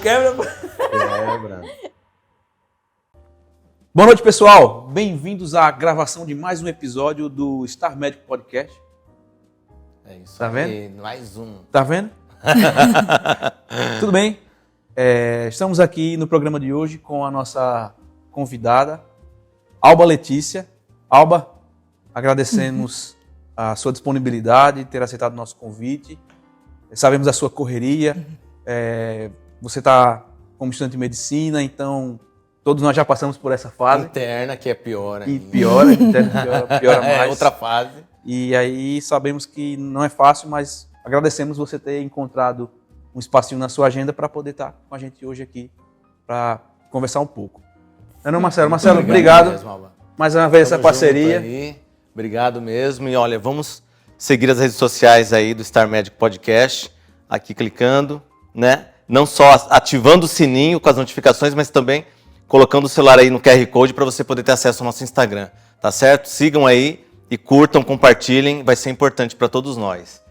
quebra. Quebra. Boa noite, pessoal. Bem-vindos à gravação de mais um episódio do Star Médico Podcast. É isso tá aí, vendo? mais um. Tá vendo? Tudo bem? Estamos aqui no programa de hoje com a nossa convidada, Alba Letícia. Alba, agradecemos a sua disponibilidade, ter aceitado o nosso convite. Sabemos da sua correria. Você está como estudante de medicina, então todos nós já passamos por essa fase. Interna, que é pior ainda. E piora, interna piora mais. É outra fase. E aí sabemos que não é fácil, mas agradecemos você ter encontrado um espacinho na sua agenda para poder estar com a gente hoje aqui para conversar um pouco. Não, Marcelo? Marcelo, obrigado mesmo, mais uma vez essa parceria. Aí. Obrigado mesmo. E olha, vamos seguir as redes sociais aí do Star Médico Podcast, aqui clicando, né? Não só ativando o sininho com as notificações, mas também colocando o celular aí no QR Code para você poder ter acesso ao nosso Instagram, tá certo? Sigam aí e curtam, compartilhem, vai ser importante para todos nós.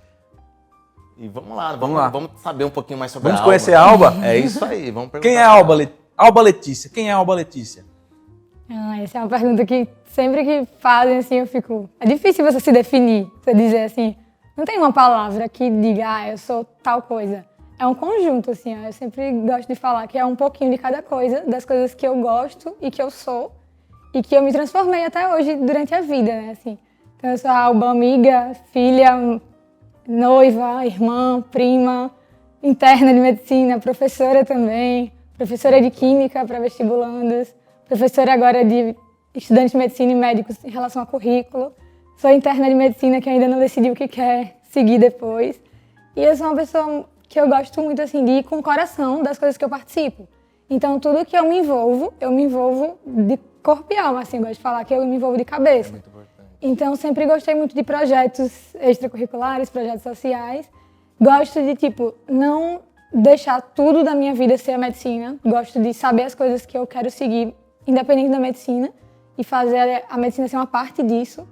E vamos lá, vamos saber um pouquinho mais sobre a Alba. Vamos conhecer a Alba? É isso aí, vamos perguntar. Quem é a Alba? Alba Letícia. Quem é a Alba Letícia? Essa é uma pergunta que sempre que fazem assim eu fico... É difícil você se definir, você dizer assim, não tem uma palavra que diga, eu sou tal coisa. É um conjunto, assim, eu sempre gosto de falar que é um pouquinho de cada coisa, das coisas que eu gosto e que eu sou, e que eu me transformei até hoje durante a vida, né, assim. Então eu sou a Alba amiga, filha, noiva, irmã, prima, interna de medicina, professora também, professora de química para vestibulandos, professora agora de estudantes de medicina e médicos em relação a currículo. Sou interna de medicina que ainda não decidiu o que quer seguir depois. E eu sou uma pessoa que eu gosto muito assim, de ir com o coração das coisas que eu participo. Então, tudo que eu me envolvo de corpo e alma, assim, eu gosto de falar que eu me envolvo de cabeça. É muito importante. Então, sempre gostei muito de projetos extracurriculares, projetos sociais. Gosto de, não deixar tudo da minha vida ser a medicina. Gosto de saber as coisas que eu quero seguir, independente da medicina, e fazer a medicina ser uma parte disso.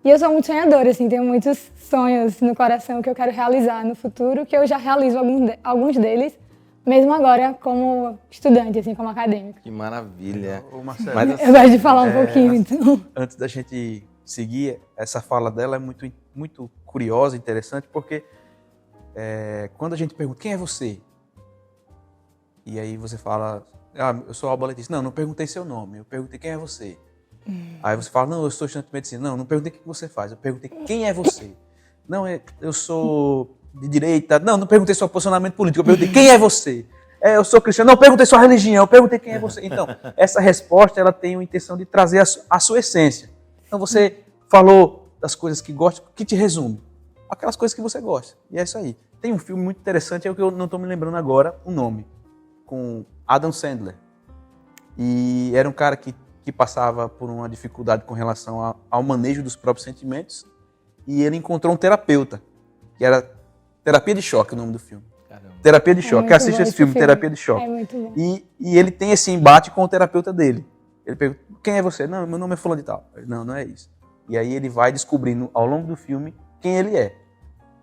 E eu sou muito sonhadora, assim, tenho muitos sonhos no coração que eu quero realizar no futuro, que eu já realizo alguns deles, mesmo agora como estudante, assim, como acadêmica. Que maravilha. Ô, Marcelo, Mas, eu gosto de falar um pouquinho, então. Antes da gente seguir, essa fala dela é muito, muito curiosa, interessante, porque quando a gente pergunta, quem é você? E aí você fala, eu sou Alba Letícia. Não perguntei seu nome, eu perguntei quem é você. Aí você fala, não, eu sou estudante de medicina. Não perguntei o que você faz, eu perguntei quem é você. Não, eu sou de direita. Não perguntei seu posicionamento político, eu perguntei quem é você. Eu sou cristão. Não perguntei sua religião, eu perguntei quem é você. Então, essa resposta, ela tem a intenção de trazer a sua essência. Então, você falou das coisas que gosta, que te resume. Aquelas coisas que você gosta. E é isso aí. Tem um filme muito interessante, é o que eu não estou me lembrando agora o nome, com Adam Sandler. E era um cara que passava por uma dificuldade com relação ao manejo dos próprios sentimentos, e ele encontrou um terapeuta, que era Terapia de Choque, o nome do filme. Caramba. Terapia de Choque. Assiste esse filme, Terapia de Choque. É muito bom. E ele tem esse embate com o terapeuta dele. Ele pergunta, quem é você? Não, meu nome é fulano de tal. Não é isso. E aí ele vai descobrindo ao longo do filme quem ele é.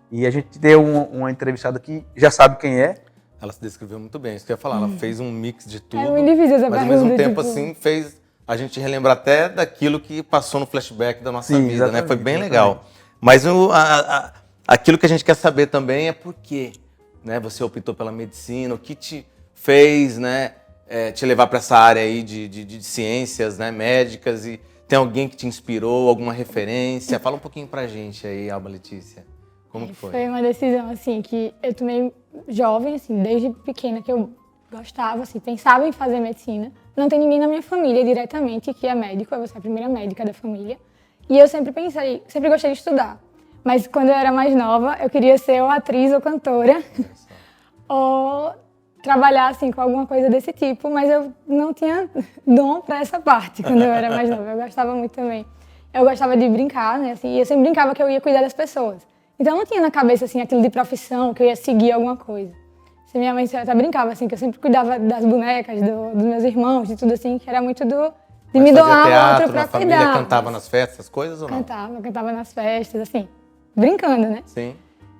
E a gente tem uma entrevistada que já sabe quem é. Ela se descreveu muito bem, isso que eu ia falar. Ela fez um mix de tudo, muito difícil essa mas ao mesmo tempo assim fez a gente relembrar até daquilo que passou no flashback da nossa vida, né? Foi bem legal. Mas aquilo que a gente quer saber também é por quê, né? Você optou pela medicina, o que te fez, né? Te levar para essa área aí de ciências, né? Médicas, e tem alguém que te inspirou, alguma referência? Fala um pouquinho pra gente aí, Alba Letícia. Como que foi? Foi uma decisão, assim, que eu tomei jovem, assim, desde pequena, que eu gostava, assim, pensava em fazer medicina. Não tem ninguém na minha família diretamente que é médico, eu sou a primeira médica da família. E eu sempre gostei de estudar. Mas quando eu era mais nova, eu queria ser ou atriz ou cantora, ou trabalhar, assim, com alguma coisa desse tipo, mas eu não tinha dom para essa parte quando eu era mais nova. Eu gostava muito também. Eu gostava de brincar, né, assim, e eu sempre brincava que eu ia cuidar das pessoas. Então eu não tinha na cabeça, assim, aquilo de profissão, que eu ia seguir alguma coisa. Minha mãe até brincava, assim, que eu sempre cuidava das bonecas, dos meus irmãos, de tudo assim, que era muito de me doar ao outro pra família, cuidar. Cantava nas festas, coisas ou não? Cantava nas festas, assim, brincando, né? Sim.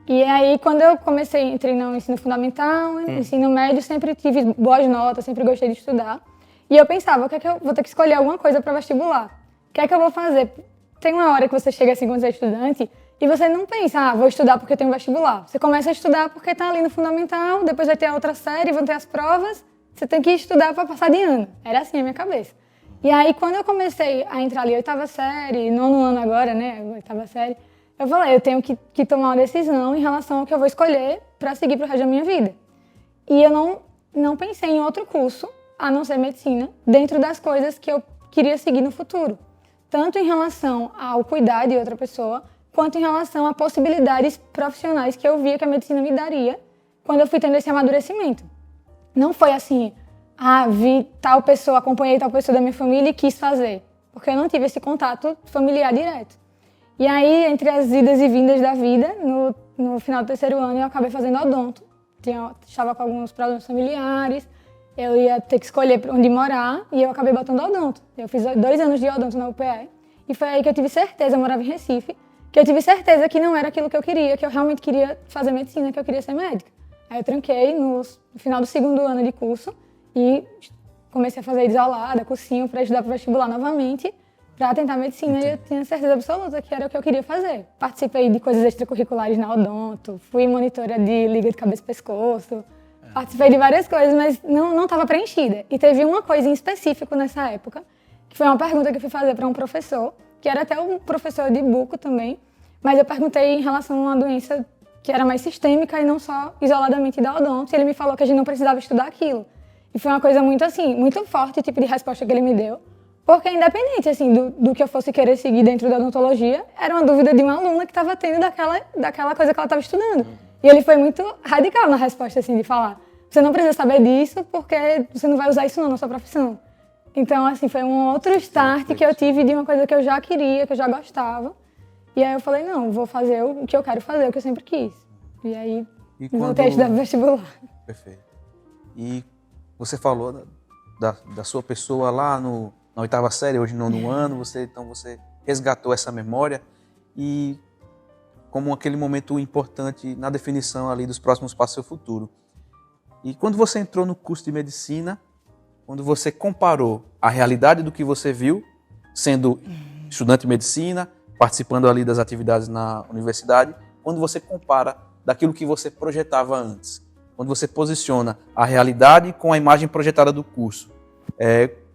E aí, quando eu entrei no ensino fundamental, ensino médio, sempre tive boas notas, sempre gostei de estudar. E eu pensava, o que é que eu vou ter que escolher alguma coisa para vestibular? O que é que eu vou fazer? Tem uma hora que você chega assim quando você é estudante e você não pensa, vou estudar porque tem um vestibular. Você começa a estudar porque está ali no fundamental, depois vai ter a outra série, vão ter as provas, você tem que estudar para passar de ano. Era assim a minha cabeça. E aí, quando eu comecei a entrar ali, 8ª série, 9º ano agora, né, 8ª série, eu falei, eu tenho que tomar uma decisão em relação ao que eu vou escolher para seguir pro resto da minha vida. E eu não pensei em outro curso, a não ser medicina, dentro das coisas que eu queria seguir no futuro. Tanto em relação ao cuidar de outra pessoa, quanto em relação a possibilidades profissionais que eu via que a medicina me daria quando eu fui tendo esse amadurecimento. Não foi assim, vi tal pessoa, acompanhei tal pessoa da minha família e quis fazer, porque eu não tive esse contato familiar direto. E aí, entre as idas e vindas da vida, no final do 3º ano, eu acabei fazendo odonto. Estava com alguns problemas familiares, eu ia ter que escolher onde morar e eu acabei botando odonto. Eu fiz 2 anos de odonto na UPE e foi aí que eu tive certeza, eu morava em Recife, que eu tive certeza que não era aquilo que eu queria, que eu realmente queria fazer medicina, que eu queria ser médica. Aí eu tranquei no final do 2º ano de curso e comecei a fazer isolada, cursinho para estudar para o vestibular novamente, para tentar medicina. Entendi. E eu tinha certeza absoluta que era o que eu queria fazer. Participei de coisas extracurriculares na odonto, fui monitora de liga de cabeça e pescoço, participei de várias coisas, mas não estava preenchida. E teve uma coisa em específico nessa época, que foi uma pergunta que eu fui fazer para um professor, que era até um professor de buco também, mas eu perguntei em relação a uma doença que era mais sistêmica e não só isoladamente da odonto, e ele me falou que a gente não precisava estudar aquilo. E foi uma coisa muito assim, muito forte o tipo de resposta que ele me deu, porque independente assim, do que eu fosse querer seguir dentro da odontologia, era uma dúvida de uma aluna que estava tendo daquela coisa que ela estava estudando. E ele foi muito radical na resposta, assim, de falar, você não precisa saber disso porque você não vai usar isso não na sua profissão. Então, assim, foi um outro start que eu tive de uma coisa que eu já queria, que eu já gostava. E aí eu falei, não, vou fazer o que eu quero fazer, o que eu sempre quis. E aí, voltei a estudar pro vestibular. Perfeito. E você falou da sua pessoa lá na 8ª série, hoje no 9º ano, você resgatou essa memória e como aquele momento importante na definição ali dos próximos passos do seu futuro. E quando você entrou no curso de medicina, quando você comparou a realidade do que você viu, sendo estudante de medicina, participando ali das atividades na universidade, quando você compara daquilo que você projetava antes, quando você posiciona a realidade com a imagem projetada do curso,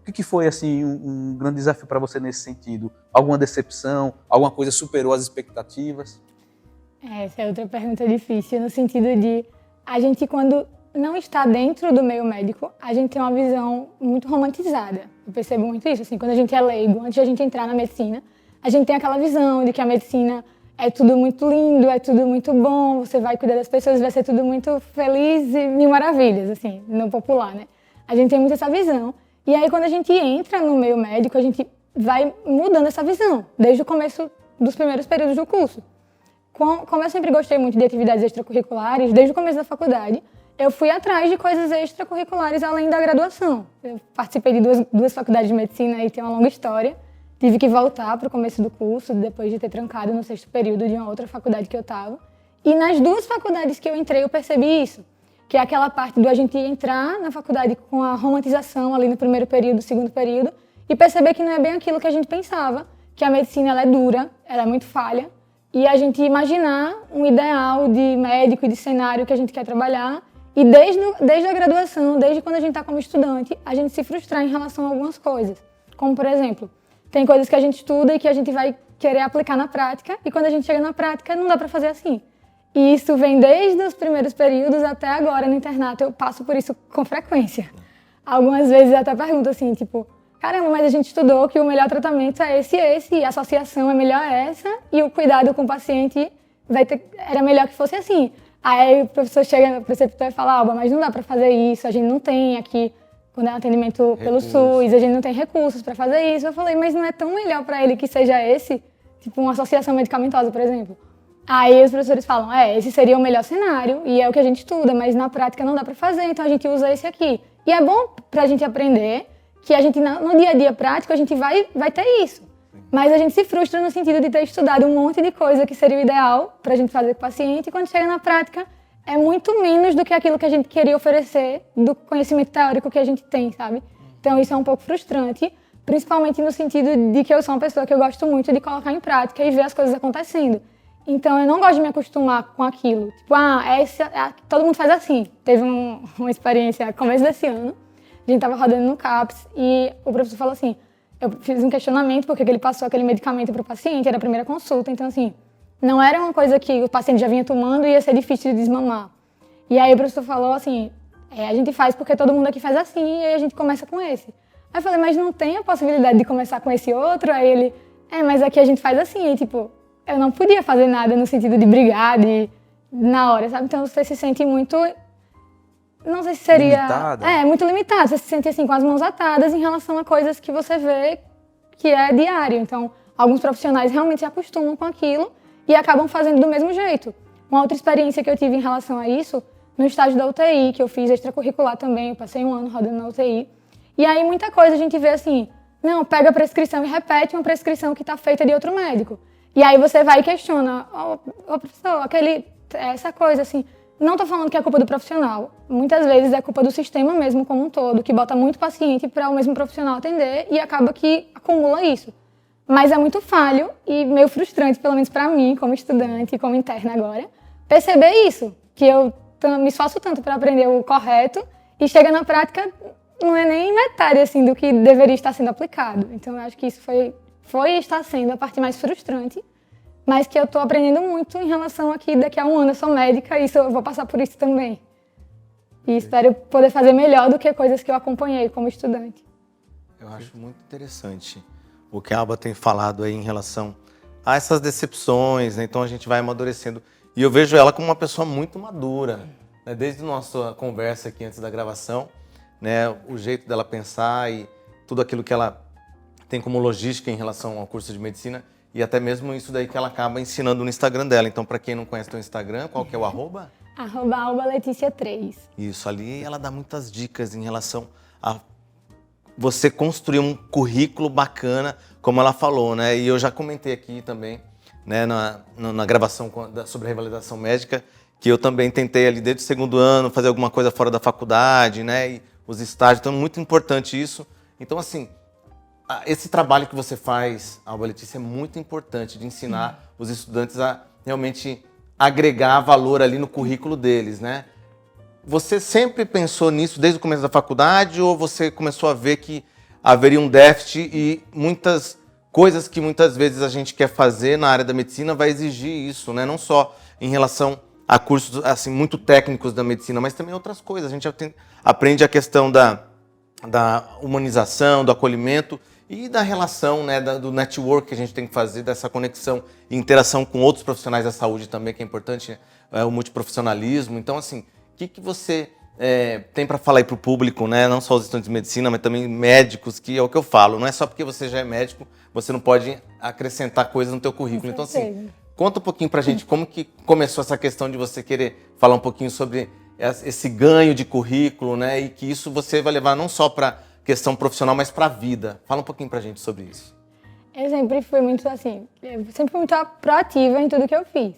o que foi assim um grande desafio para você nesse sentido? Alguma decepção? Alguma coisa superou as expectativas? Essa é outra pergunta difícil, no sentido de a gente, quando não está dentro do meio médico, a gente tem uma visão muito romantizada. Eu percebo muito isso, assim, quando a gente é leigo, antes de a gente entrar na medicina, a gente tem aquela visão de que a medicina é tudo muito lindo, é tudo muito bom, você vai cuidar das pessoas, vai ser tudo muito feliz e mil maravilhas, assim, no popular, né? A gente tem muito essa visão. E aí, quando a gente entra no meio médico, a gente vai mudando essa visão, desde o começo dos primeiros períodos do curso. Como eu sempre gostei muito de atividades extracurriculares, desde o começo da faculdade, eu fui atrás de coisas extracurriculares além da graduação. Eu participei de duas faculdades de medicina e tem uma longa história. Tive que voltar para o começo do curso, depois de ter trancado no 6º período de uma outra faculdade que eu estava. E nas 2 faculdades que eu entrei, eu percebi isso, que é aquela parte do a gente entrar na faculdade com a romantização ali no primeiro período, 2º período, e perceber que não é bem aquilo que a gente pensava, que a medicina ela é dura, ela é muito falha, e a gente imaginar um ideal de médico e de cenário que a gente quer trabalhar, e desde a graduação, desde quando a gente está como estudante, a gente se frustrar em relação a algumas coisas. Como, por exemplo, tem coisas que a gente estuda e que a gente vai querer aplicar na prática, e quando a gente chega na prática, não dá para fazer assim. E isso vem desde os primeiros períodos até agora no internato, eu passo por isso com frequência. Algumas vezes eu até pergunto assim, tipo, caramba, mas a gente estudou que o melhor tratamento é esse e esse, e a associação é melhor essa, e o cuidado com o paciente era melhor que fosse assim. Aí o professor chega, o preceptor e fala, Alba, mas não dá para fazer isso, a gente não tem aqui, quando é um atendimento pelo SUS, a gente não tem recursos para fazer isso. Eu falei, mas não é tão melhor para ele que seja esse, tipo uma associação medicamentosa, por exemplo. Aí os professores falam, esse seria o melhor cenário e é o que a gente estuda, mas na prática não dá para fazer, então a gente usa esse aqui. E é bom para a gente aprender que a gente, no dia a dia prático, a gente vai ter isso. Mas a gente se frustra no sentido de ter estudado um monte de coisa que seria o ideal para a gente fazer com o paciente, e quando chega na prática é muito menos do que aquilo que a gente queria oferecer do conhecimento teórico que a gente tem, sabe? Então isso é um pouco frustrante, principalmente no sentido de que eu sou uma pessoa que eu gosto muito de colocar em prática e ver as coisas acontecendo. Então eu não gosto de me acostumar com aquilo. Tipo, todo mundo faz assim. Teve uma experiência no começo desse ano, a gente estava rodando no CAPS e o professor falou assim, eu fiz um questionamento porque ele passou aquele medicamento para o paciente, era a primeira consulta, então assim, não era uma coisa que o paciente já vinha tomando e ia ser difícil de desmamar. E aí o professor falou assim, a gente faz porque todo mundo aqui faz assim e aí a gente começa com esse. Aí eu falei, mas não tem a possibilidade de começar com esse outro? Aí ele, mas aqui a gente faz assim, e tipo, eu não podia fazer nada no sentido de brigar, na hora, sabe? Então você se sente muito, não sei se seria... Limitada. Muito limitado, você se sente assim com as mãos atadas em relação a coisas que você vê que é diário. Então, alguns profissionais realmente se acostumam com aquilo e acabam fazendo do mesmo jeito. Uma outra experiência que eu tive em relação a isso, no estágio da UTI, que eu fiz extracurricular também, eu passei um ano rodando na UTI. E aí muita coisa a gente vê assim, não, pega a prescrição e repete uma prescrição que está feita de outro médico. E aí você vai e questiona, professor, essa coisa assim, não estou falando que é culpa do profissional, muitas vezes é culpa do sistema mesmo como um todo, que bota muito paciente para o mesmo profissional atender e acaba que acumula isso. Mas é muito falho e meio frustrante, pelo menos para mim, como estudante e como interna agora, perceber isso, que eu me esforço tanto para aprender o correto e chega na prática, não é nem metade assim, do que deveria estar sendo aplicado. Então eu acho que isso foi e está sendo a parte mais frustrante, mas que eu estou aprendendo muito em relação a que daqui a um ano eu sou médica e eu vou passar por isso também. E espero poder fazer melhor do que coisas que eu acompanhei como estudante. Eu acho muito interessante o que a Alba tem falado aí em relação a essas decepções, né? Então a gente vai amadurecendo. E eu vejo ela como uma pessoa muito madura, né? Desde a nossa conversa aqui antes da gravação, né? O jeito dela pensar e tudo aquilo que ela tem como logística em relação ao curso de medicina e até mesmo isso daí que ela acaba ensinando no Instagram dela. Então, para quem não conhece o Instagram, qual que é o arroba? @AlbaLeticia3. Isso, ali ela dá muitas dicas em relação a você construir um currículo bacana, como ela falou, né? E eu já comentei aqui também, né, na gravação sobre a revalidação médica, que eu também tentei ali desde o segundo ano fazer alguma coisa fora da faculdade, né? E os estágios, então é muito importante isso. Então, assim, esse trabalho que você faz, Alba Letícia, é muito importante de ensinar os estudantes a realmente agregar valor ali no currículo deles, né? Você sempre pensou nisso desde o começo da faculdade ou você começou a ver que haveria um déficit e muitas coisas que muitas vezes a gente quer fazer na área da medicina vai exigir isso, né? Não só em relação a cursos assim, muito técnicos da medicina, mas também outras coisas. A gente aprende a questão da humanização, do acolhimento e da relação, né, do network que a gente tem que fazer, dessa conexão e interação com outros profissionais da saúde também, que é importante, o multiprofissionalismo. Então, assim, o que você tem para falar aí para o público, né? Não só os estudantes de medicina, mas também médicos, que é o que eu falo. Não é só porque você já é médico, você não pode acrescentar coisas no teu currículo. Então, assim, conta um pouquinho para a gente como que começou essa questão de você querer falar um pouquinho sobre esse ganho de currículo, né? E que isso você vai levar não só para questão profissional, mas para a vida. Fala um pouquinho para a gente sobre isso. Eu sempre fui muito assim, proativa em tudo que eu fiz.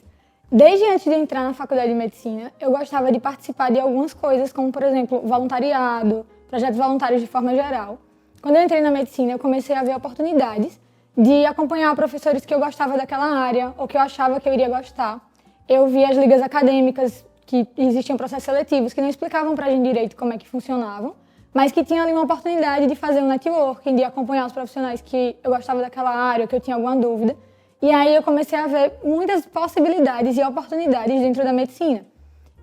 Desde antes de entrar na faculdade de medicina, eu gostava de participar de algumas coisas, como, por exemplo, voluntariado, projetos voluntários de forma geral. Quando eu entrei na medicina, eu comecei a ver oportunidades de acompanhar professores que eu gostava daquela área, ou que eu achava que eu iria gostar. Eu vi as ligas acadêmicas, que existiam processos seletivos, que não explicavam pra gente direito como é que funcionavam, mas que tinha ali uma oportunidade de fazer um networking, de acompanhar os profissionais que eu gostava daquela área, que eu tinha alguma dúvida. E aí eu comecei a ver muitas possibilidades e oportunidades dentro da medicina.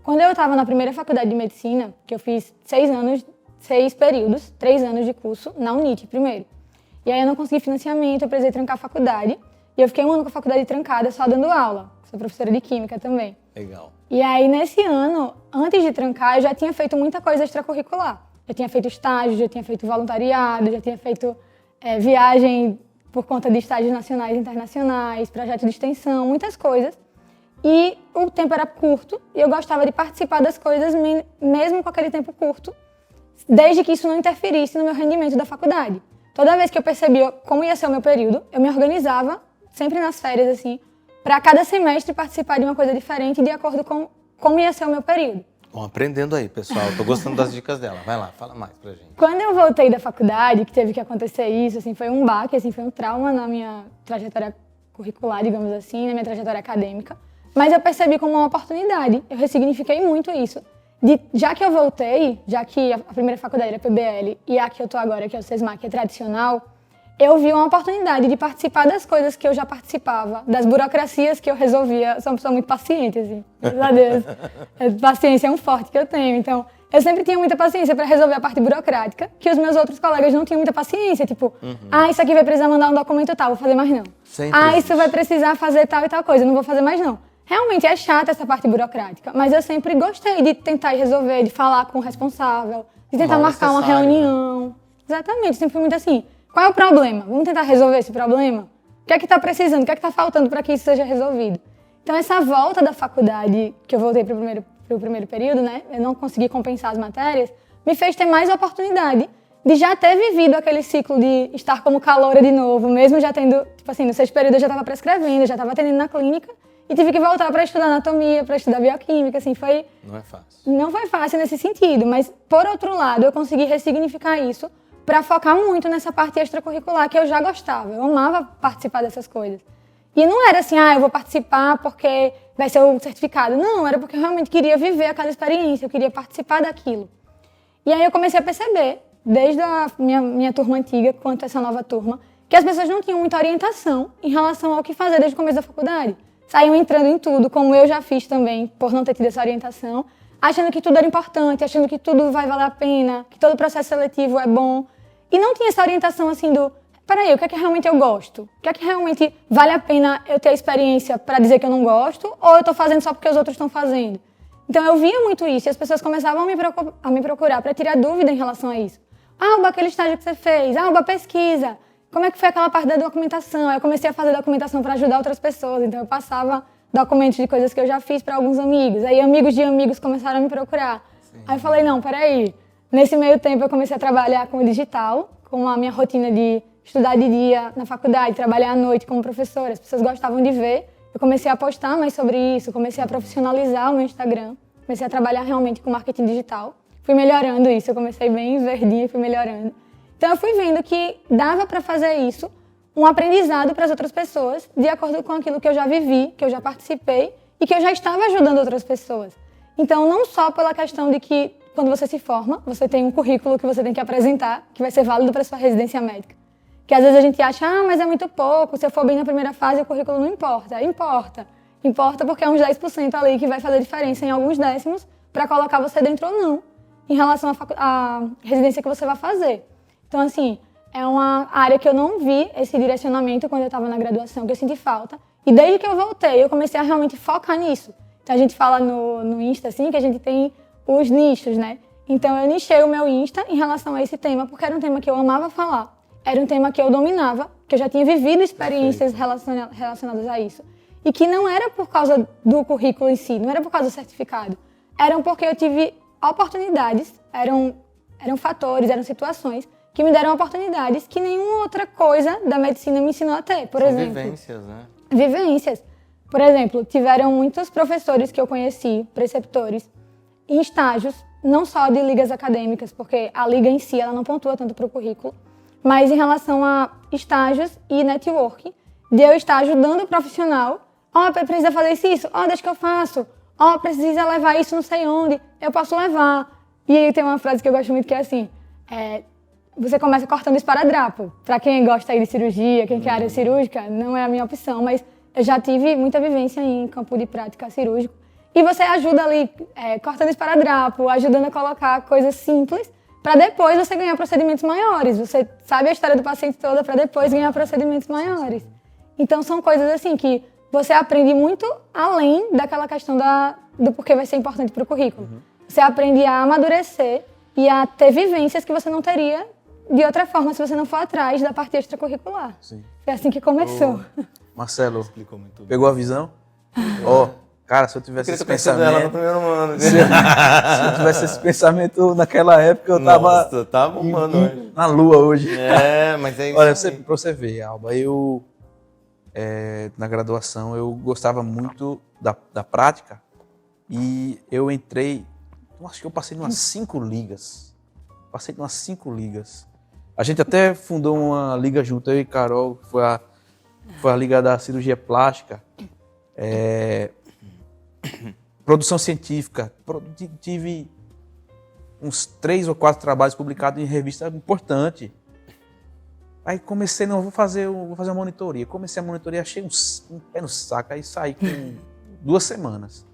Quando eu estava na primeira faculdade de medicina, que eu fiz 6 períodos, 3 anos de curso, na UNIT primeiro. E aí eu não consegui financiamento, eu precisei trancar a faculdade. E eu fiquei um ano com a faculdade trancada, só dando aula. Sou professora de química também. Legal. E aí nesse ano, antes de trancar, eu já tinha feito muita coisa extracurricular. Eu tinha feito estágio, já tinha feito voluntariado, já tinha feito viagem por conta de estágios nacionais e internacionais, projeto de extensão, muitas coisas. E o tempo era curto e eu gostava de participar das coisas mesmo com aquele tempo curto, desde que isso não interferisse no meu rendimento da faculdade. toda vez que eu percebia como ia ser o meu período, eu me organizava, sempre nas férias, assim, para cada semestre participar de uma coisa diferente de acordo com como ia ser o meu período. Bom, aprendendo aí, pessoal. Tô gostando das dicas dela. Vai lá, fala mais pra gente. Quando eu voltei da faculdade, que teve que acontecer isso, assim, foi um baque, assim, foi um trauma na minha trajetória curricular, digamos assim, na minha trajetória acadêmica. Mas eu percebi como uma oportunidade. Eu ressignifiquei muito isso. Já que eu voltei, já que a primeira faculdade era PBL e a que eu tô agora, que é o SESMAC, que é tradicional, eu vi uma oportunidade de participar das coisas que eu já participava, das burocracias que eu resolvia. Eu sou uma pessoa muito paciente, assim, graças a Deus. Paciência é um forte que eu tenho, então eu sempre tinha muita paciência para resolver a parte burocrática, que os meus outros colegas não tinham muita paciência, tipo, isso aqui vai precisar mandar um documento tal, vou fazer mais não. Sempre isso vai precisar fazer tal e tal coisa, não vou fazer mais não. Realmente é chata essa parte burocrática, mas eu sempre gostei de tentar resolver, de falar com o responsável, de tentar marcar uma reunião. Exatamente, sempre fui muito assim. Qual é o problema? Vamos tentar resolver esse problema? O que é que está precisando? O que é que está faltando para que isso seja resolvido? Então, essa volta da faculdade, que eu voltei para o primeiro período, né? Eu não consegui compensar as matérias, me fez ter mais oportunidade de já ter vivido aquele ciclo de estar como caloura de novo, mesmo já tendo, tipo assim, no sexto período eu já estava prescrevendo, já estava atendendo na clínica e tive que voltar para estudar anatomia, para estudar bioquímica, assim, foi... Não é fácil. Não foi fácil nesse sentido, mas, por outro lado, eu consegui ressignificar isso para focar muito nessa parte extracurricular que eu já gostava. Eu amava participar dessas coisas. E não era assim, eu vou participar porque vai ser o certificado. Não, era porque eu realmente queria viver aquela experiência, eu queria participar daquilo. E aí eu comecei a perceber, desde a minha turma antiga quanto essa nova turma, que as pessoas não tinham muita orientação em relação ao que fazer desde o começo da faculdade. Saíam entrando em tudo, como eu já fiz também, por não ter tido essa orientação, achando que tudo era importante, achando que tudo vai valer a pena, que todo processo seletivo é bom. E não tinha essa orientação assim peraí, o que é que realmente eu gosto? O que é que realmente vale a pena eu ter a experiência para dizer que eu não gosto ou eu estou fazendo só porque os outros estão fazendo? Então eu via muito isso e as pessoas começavam a me procurar para tirar dúvida em relação a isso. Aquele estágio que você fez, pesquisa, como é que foi aquela parte da documentação? Aí eu comecei a fazer documentação para ajudar outras pessoas, então eu passava documentos de coisas que eu já fiz para alguns amigos, aí amigos de amigos começaram a me procurar. Sim. Aí eu falei, não, peraí. Nesse meio tempo eu comecei a trabalhar com o digital, com a minha rotina de estudar de dia na faculdade, trabalhar à noite como professora. As pessoas gostavam de ver. Eu comecei a postar mais sobre isso, comecei a profissionalizar o meu Instagram, comecei a trabalhar realmente com marketing digital. Fui melhorando isso, eu comecei bem verdinha e fui melhorando. Então eu fui vendo que dava para fazer isso, um aprendizado para as outras pessoas, de acordo com aquilo que eu já vivi, que eu já participei e que eu já estava ajudando outras pessoas. Então não só pela questão de que quando você se forma, você tem um currículo que você tem que apresentar, que vai ser válido para sua residência médica. Que às vezes a gente acha, mas é muito pouco, se eu for bem na primeira fase, o currículo não importa. Importa. Importa porque é uns 10% ali que vai fazer diferença em alguns décimos para colocar você dentro ou não, em relação à residência que você vai fazer. Então, assim, é uma área que eu não vi esse direcionamento quando eu estava na graduação, que eu senti falta. E desde que eu voltei, eu comecei a realmente focar nisso. Então, a gente fala no Insta, assim, que a gente tem os nichos, né? Então eu nichei o meu Insta em relação a esse tema, porque era um tema que eu amava falar, era um tema que eu dominava, que eu já tinha vivido experiências relacionadas a isso. E que não era por causa do currículo em si, não era por causa do certificado. Eram porque eu tive oportunidades, eram fatores, eram situações que me deram oportunidades que nenhuma outra coisa da medicina me ensinou a ter, por exemplo. Vivências, né? Vivências. Por exemplo, tiveram muitos professores que eu conheci, preceptores, em estágios, não só de ligas acadêmicas, porque a liga em si ela não pontua tanto para o currículo, mas em relação a estágios e network, de eu estar ajudando o profissional, precisa fazer isso, deixa que eu faço, precisa levar isso não sei onde, eu posso levar. E aí tem uma frase que eu gosto muito que é assim, você começa cortando esparadrapo. Para quem gosta aí de cirurgia, quem quer área cirúrgica, não é a minha opção, mas eu já tive muita vivência em campo de prática cirúrgico. E você ajuda ali, cortando esparadrapo, ajudando a colocar coisas simples, para depois você ganhar procedimentos maiores. Você sabe a história do paciente toda para depois ganhar procedimentos maiores. Então são coisas assim que você aprende muito além daquela questão do porquê vai ser importante para o currículo. Uhum. Você aprende a amadurecer e a ter vivências que você não teria de outra forma se você não for atrás da parte extracurricular. Sim. Foi assim que começou. Marcelo, pegou a visão? Cara, se eu tivesse esse ela no pensamento... primeiro ano. Se eu tivesse esse pensamento naquela época, eu Nossa, tava humano hoje. na lua hoje. Mas é isso. Olha, aí. pra você ver, Alba, na graduação, eu gostava muito da prática e eu entrei, acho que eu passei umas 5 ligas. A gente até fundou uma liga junto, eu e Carol, foi a liga da cirurgia plástica, produção científica. Tive uns 3 ou 4 trabalhos publicados em revista importante. Aí comecei, vou fazer uma monitoria. Comecei a monitoria, achei um pé no saco, aí saí com 2 semanas.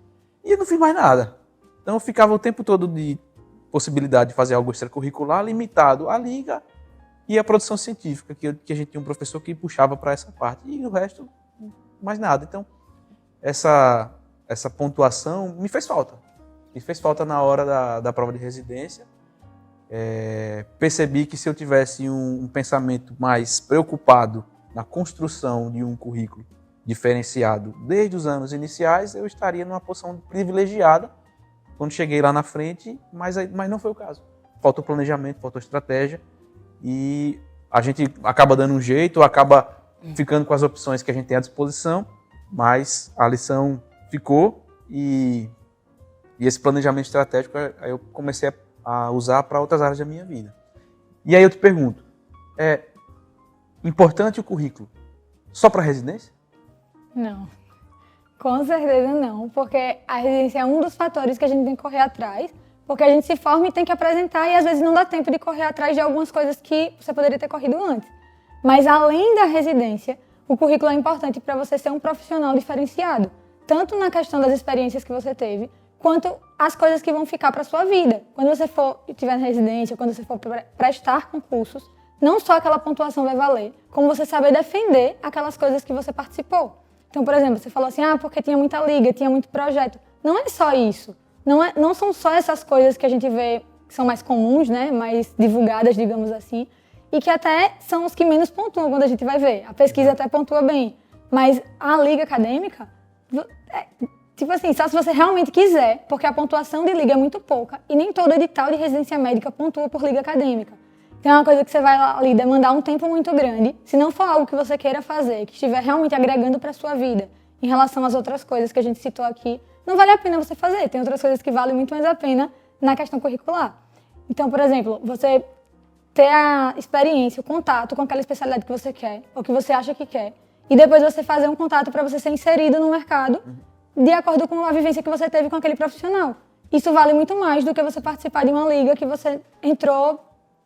E eu não fiz mais nada. Então eu ficava o tempo todo de possibilidade de fazer algo extracurricular, limitado à liga e à produção científica, que a gente tinha um professor que puxava para essa parte. E o resto, mais nada. Então, essa pontuação me fez falta. Me fez falta na hora da prova de residência. Percebi que se eu tivesse um pensamento mais preocupado na construção de um currículo diferenciado desde os anos iniciais, eu estaria numa posição privilegiada quando cheguei lá na frente, mas não foi o caso. Faltou planejamento, faltou estratégia e a gente acaba dando um jeito, acaba ficando com as opções que a gente tem à disposição, mas a lição ficou e esse planejamento estratégico aí eu comecei a usar para outras áreas da minha vida. E aí eu te pergunto, é importante o currículo só para residência? Não, com certeza não, porque a residência é um dos fatores que a gente tem que correr atrás, porque a gente se forma e tem que apresentar e às vezes não dá tempo de correr atrás de algumas coisas que você poderia ter corrido antes. Mas além da residência, o currículo é importante para você ser um profissional diferenciado, tanto na questão das experiências que você teve, quanto as coisas que vão ficar para a sua vida. Quando você estiver na residência, quando você for prestar concursos, não só aquela pontuação vai valer, como você saber defender aquelas coisas que você participou. Então, por exemplo, você falou assim, porque tinha muita liga, tinha muito projeto. Não é só isso. Não são só essas coisas que a gente vê que são mais comuns, né, mais divulgadas, digamos assim, e que até são os que menos pontuam quando a gente vai ver. A pesquisa até pontua bem, mas a liga acadêmica... Tipo assim, só se você realmente quiser, porque a pontuação de liga é muito pouca e nem todo edital de residência médica pontua por liga acadêmica. Então é uma coisa que você vai ali demandar um tempo muito grande, se não for algo que você queira fazer, que estiver realmente agregando para a sua vida, em relação às outras coisas que a gente citou aqui, não vale a pena você fazer. Tem outras coisas que valem muito mais a pena na questão curricular. Então, por exemplo, você ter a experiência, o contato com aquela especialidade que você quer, ou que você acha que quer, e depois você fazer um contato para você ser inserido no mercado, de acordo com a vivência que você teve com aquele profissional. Isso vale muito mais do que você participar de uma liga que você entrou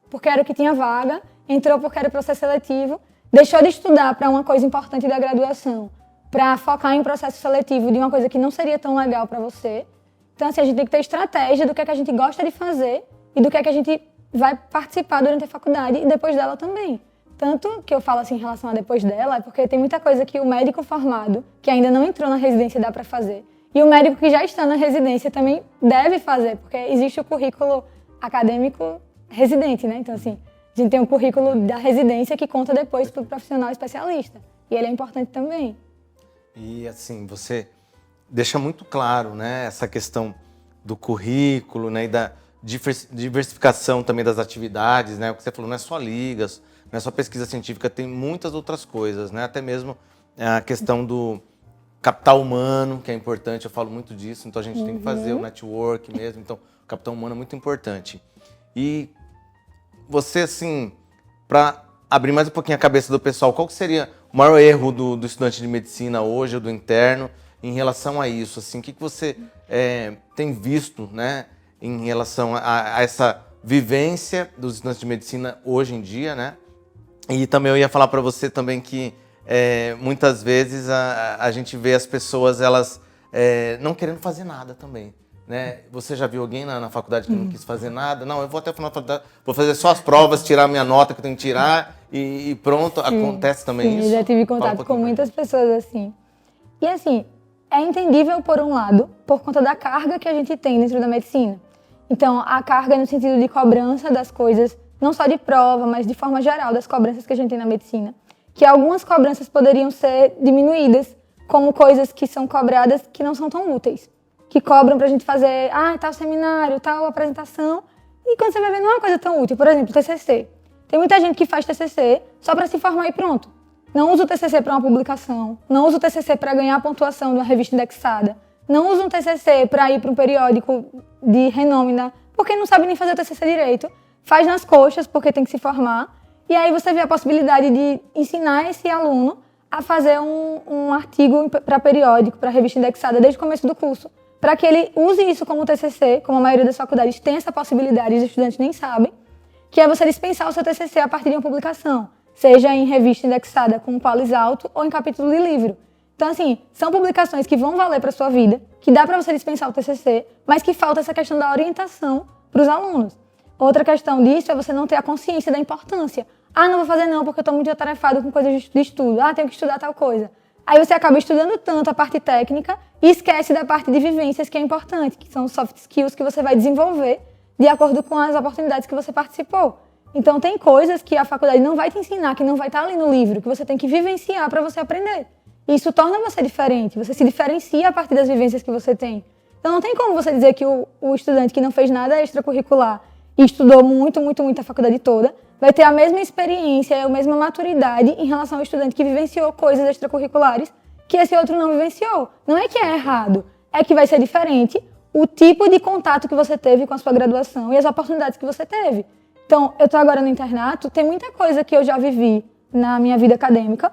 porque era o que tinha vaga, entrou porque era o processo seletivo, deixou de estudar para uma coisa importante da graduação, para focar em um processo seletivo de uma coisa que não seria tão legal para você. Então, assim, a gente tem que ter estratégia do que é que a gente gosta de fazer e do que é que a gente vai participar durante a faculdade e depois dela também. Tanto que eu falo assim em relação a depois dela, é porque tem muita coisa que o médico formado, que ainda não entrou na residência, dá para fazer. E o médico que já está na residência também deve fazer, porque existe o currículo acadêmico residente, né? Então, assim, a gente tem o currículo da residência que conta depois para o profissional especialista. E ele é importante também. E, assim, você deixa muito claro, né, essa questão do currículo, né, e da diversificação também das atividades, né? O que você falou, não é só ligas, não é só pesquisa científica, tem muitas outras coisas, né? Até mesmo a questão do capital humano, que é importante, eu falo muito disso, então a gente tem que fazer o network mesmo, então o capital humano é muito importante. E você, assim, para abrir mais um pouquinho a cabeça do pessoal, qual que seria o maior erro do estudante de medicina hoje, ou do interno, em relação a isso? Assim, o que você tem visto, né, em relação a essa vivência dos estudantes de medicina hoje em dia, né? E também eu ia falar para você também que muitas vezes a gente vê as pessoas, elas não querendo fazer nada também, né? Você já viu alguém na faculdade que não quis fazer nada? Não, eu vou até a faculdade, vou fazer só as provas, tirar a minha nota que eu tenho que tirar e pronto. Sim, acontece também isso? Eu já tive contato com muitas pessoas assim. E assim, é entendível por um lado, por conta da carga que a gente tem dentro da medicina. Então, a carga no sentido de cobrança das coisas, não só de prova, mas de forma geral, das cobranças que a gente tem na medicina. Que algumas cobranças poderiam ser diminuídas, como coisas que são cobradas que não são tão úteis. Que cobram pra gente fazer, tal seminário, tal apresentação, e quando você vai ver, não é uma coisa tão útil. Por exemplo, TCC. Tem muita gente que faz TCC só para se formar e pronto. Não usa o TCC para uma publicação, não usa o TCC para ganhar a pontuação de uma revista indexada, não usa um TCC para ir para um periódico de renome, porque não sabe nem fazer o TCC direito, faz nas coxas porque tem que se formar, e aí você vê a possibilidade de ensinar esse aluno a fazer um artigo para periódico, para revista indexada desde o começo do curso, para que ele use isso como TCC, como a maioria das faculdades tem essa possibilidade, os estudantes nem sabem, que é você dispensar o seu TCC a partir de uma publicação, seja em revista indexada com um qualis alto ou em capítulo de livro. Então, assim, são publicações que vão valer para a sua vida, que dá para você dispensar o TCC, mas que falta essa questão da orientação para os alunos. Outra questão disso é você não ter a consciência da importância. Não vou fazer não, porque eu estou muito atarefado com coisas de estudo. Tenho que estudar tal coisa. Aí você acaba estudando tanto a parte técnica e esquece da parte de vivências que é importante, que são os soft skills que você vai desenvolver de acordo com as oportunidades que você participou. Então, tem coisas que a faculdade não vai te ensinar, que não vai estar ali no livro, que você tem que vivenciar para você aprender. E isso torna você diferente, você se diferencia a partir das vivências que você tem. Então, não tem como você dizer que o estudante que não fez nada extracurricular e estudou muito a faculdade toda, vai ter a mesma experiência, a mesma maturidade em relação ao estudante que vivenciou coisas extracurriculares que esse outro não vivenciou. Não é que é errado, é que vai ser diferente o tipo de contato que você teve com a sua graduação e as oportunidades que você teve. Então, eu estou agora no internato, tem muita coisa que eu já vivi na minha vida acadêmica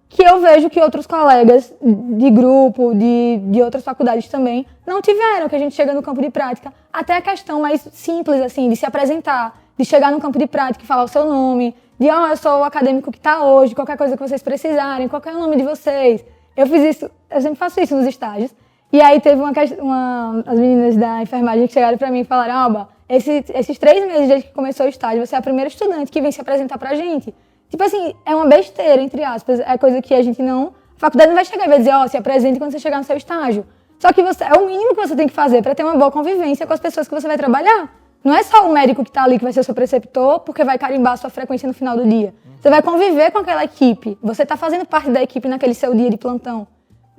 que eu vejo que outros colegas de grupo, de outras faculdades também, não tiveram, que a gente chega no campo de prática. Até a questão mais simples, assim, de se apresentar, de chegar no campo de prática e falar o seu nome, de, eu sou o acadêmico que está hoje, qualquer coisa que vocês precisarem, qual é o nome de vocês. Eu fiz isso, eu sempre faço isso nos estágios. E aí teve as meninas da enfermagem que chegaram para mim e falaram, Alba, esses 3 meses desde que começou o estágio, você é a primeira estudante que vem se apresentar pra gente. Tipo assim, é uma besteira, entre aspas, é coisa que a gente não... A faculdade não vai chegar e vai dizer, se apresente quando você chegar no seu estágio. Só que é o mínimo que você tem que fazer para ter uma boa convivência com as pessoas que você vai trabalhar. Não é só o médico que está ali que vai ser o seu preceptor, porque vai carimbar a sua frequência no final do dia. Você vai conviver com aquela equipe, você está fazendo parte da equipe naquele seu dia de plantão.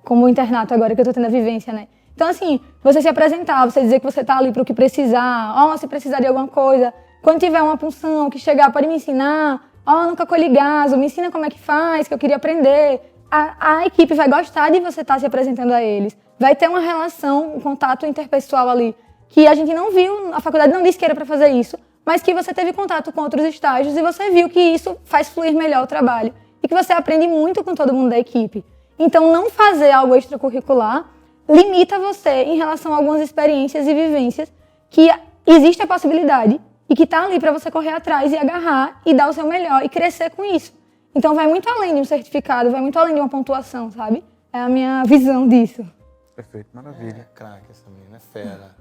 Como o internato agora, que eu estou tendo a vivência, né? Então, assim, você se apresentar, você dizer que você está ali para o que precisar, se precisar de alguma coisa, quando tiver uma punção que chegar, pode me ensinar, nunca colhi gaso, me ensina como é que faz, que eu queria aprender. A equipe vai gostar de você estar se apresentando a eles, vai ter uma relação, um contato interpessoal ali, que a gente não viu, a faculdade não disse que era para fazer isso, mas que você teve contato com outros estágios e você viu que isso faz fluir melhor o trabalho e que você aprende muito com todo mundo da equipe. Então, não fazer algo extracurricular limita você em relação a algumas experiências e vivências que existe a possibilidade e que está ali para você correr atrás e agarrar e dar o seu melhor e crescer com isso. Então, vai muito além de um certificado, vai muito além de uma pontuação, sabe? É a minha visão disso. Perfeito, maravilha. Craque, essa menina é fera.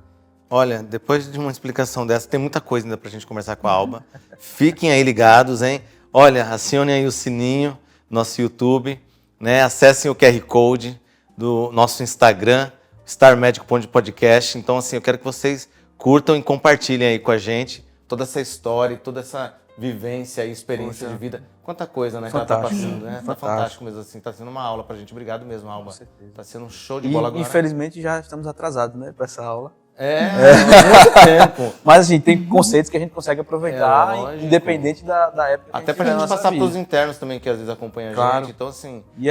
Olha, depois de uma explicação dessa, tem muita coisa ainda pra gente conversar com a Alba. Fiquem aí ligados, hein? Olha, acionem aí o sininho, nosso YouTube, né? Acessem o QR Code do nosso Instagram, Star Medic Podcast. Então, assim, eu quero que vocês curtam e compartilhem aí com a gente toda essa história, toda essa vivência e experiência de vida. Quanta coisa, né, que ela tá passando, né? Tá fantástico mesmo, assim. Tá sendo uma aula pra gente. Obrigado mesmo, Alba. Com certeza. Tá sendo um show de bola agora. Infelizmente, já estamos atrasados, né, pra essa aula. Muito tempo. Mas, assim, tem conceitos que a gente consegue aproveitar, independente da época. Até pra gente passar pros internos também, que às vezes acompanham a gente. Então, assim... E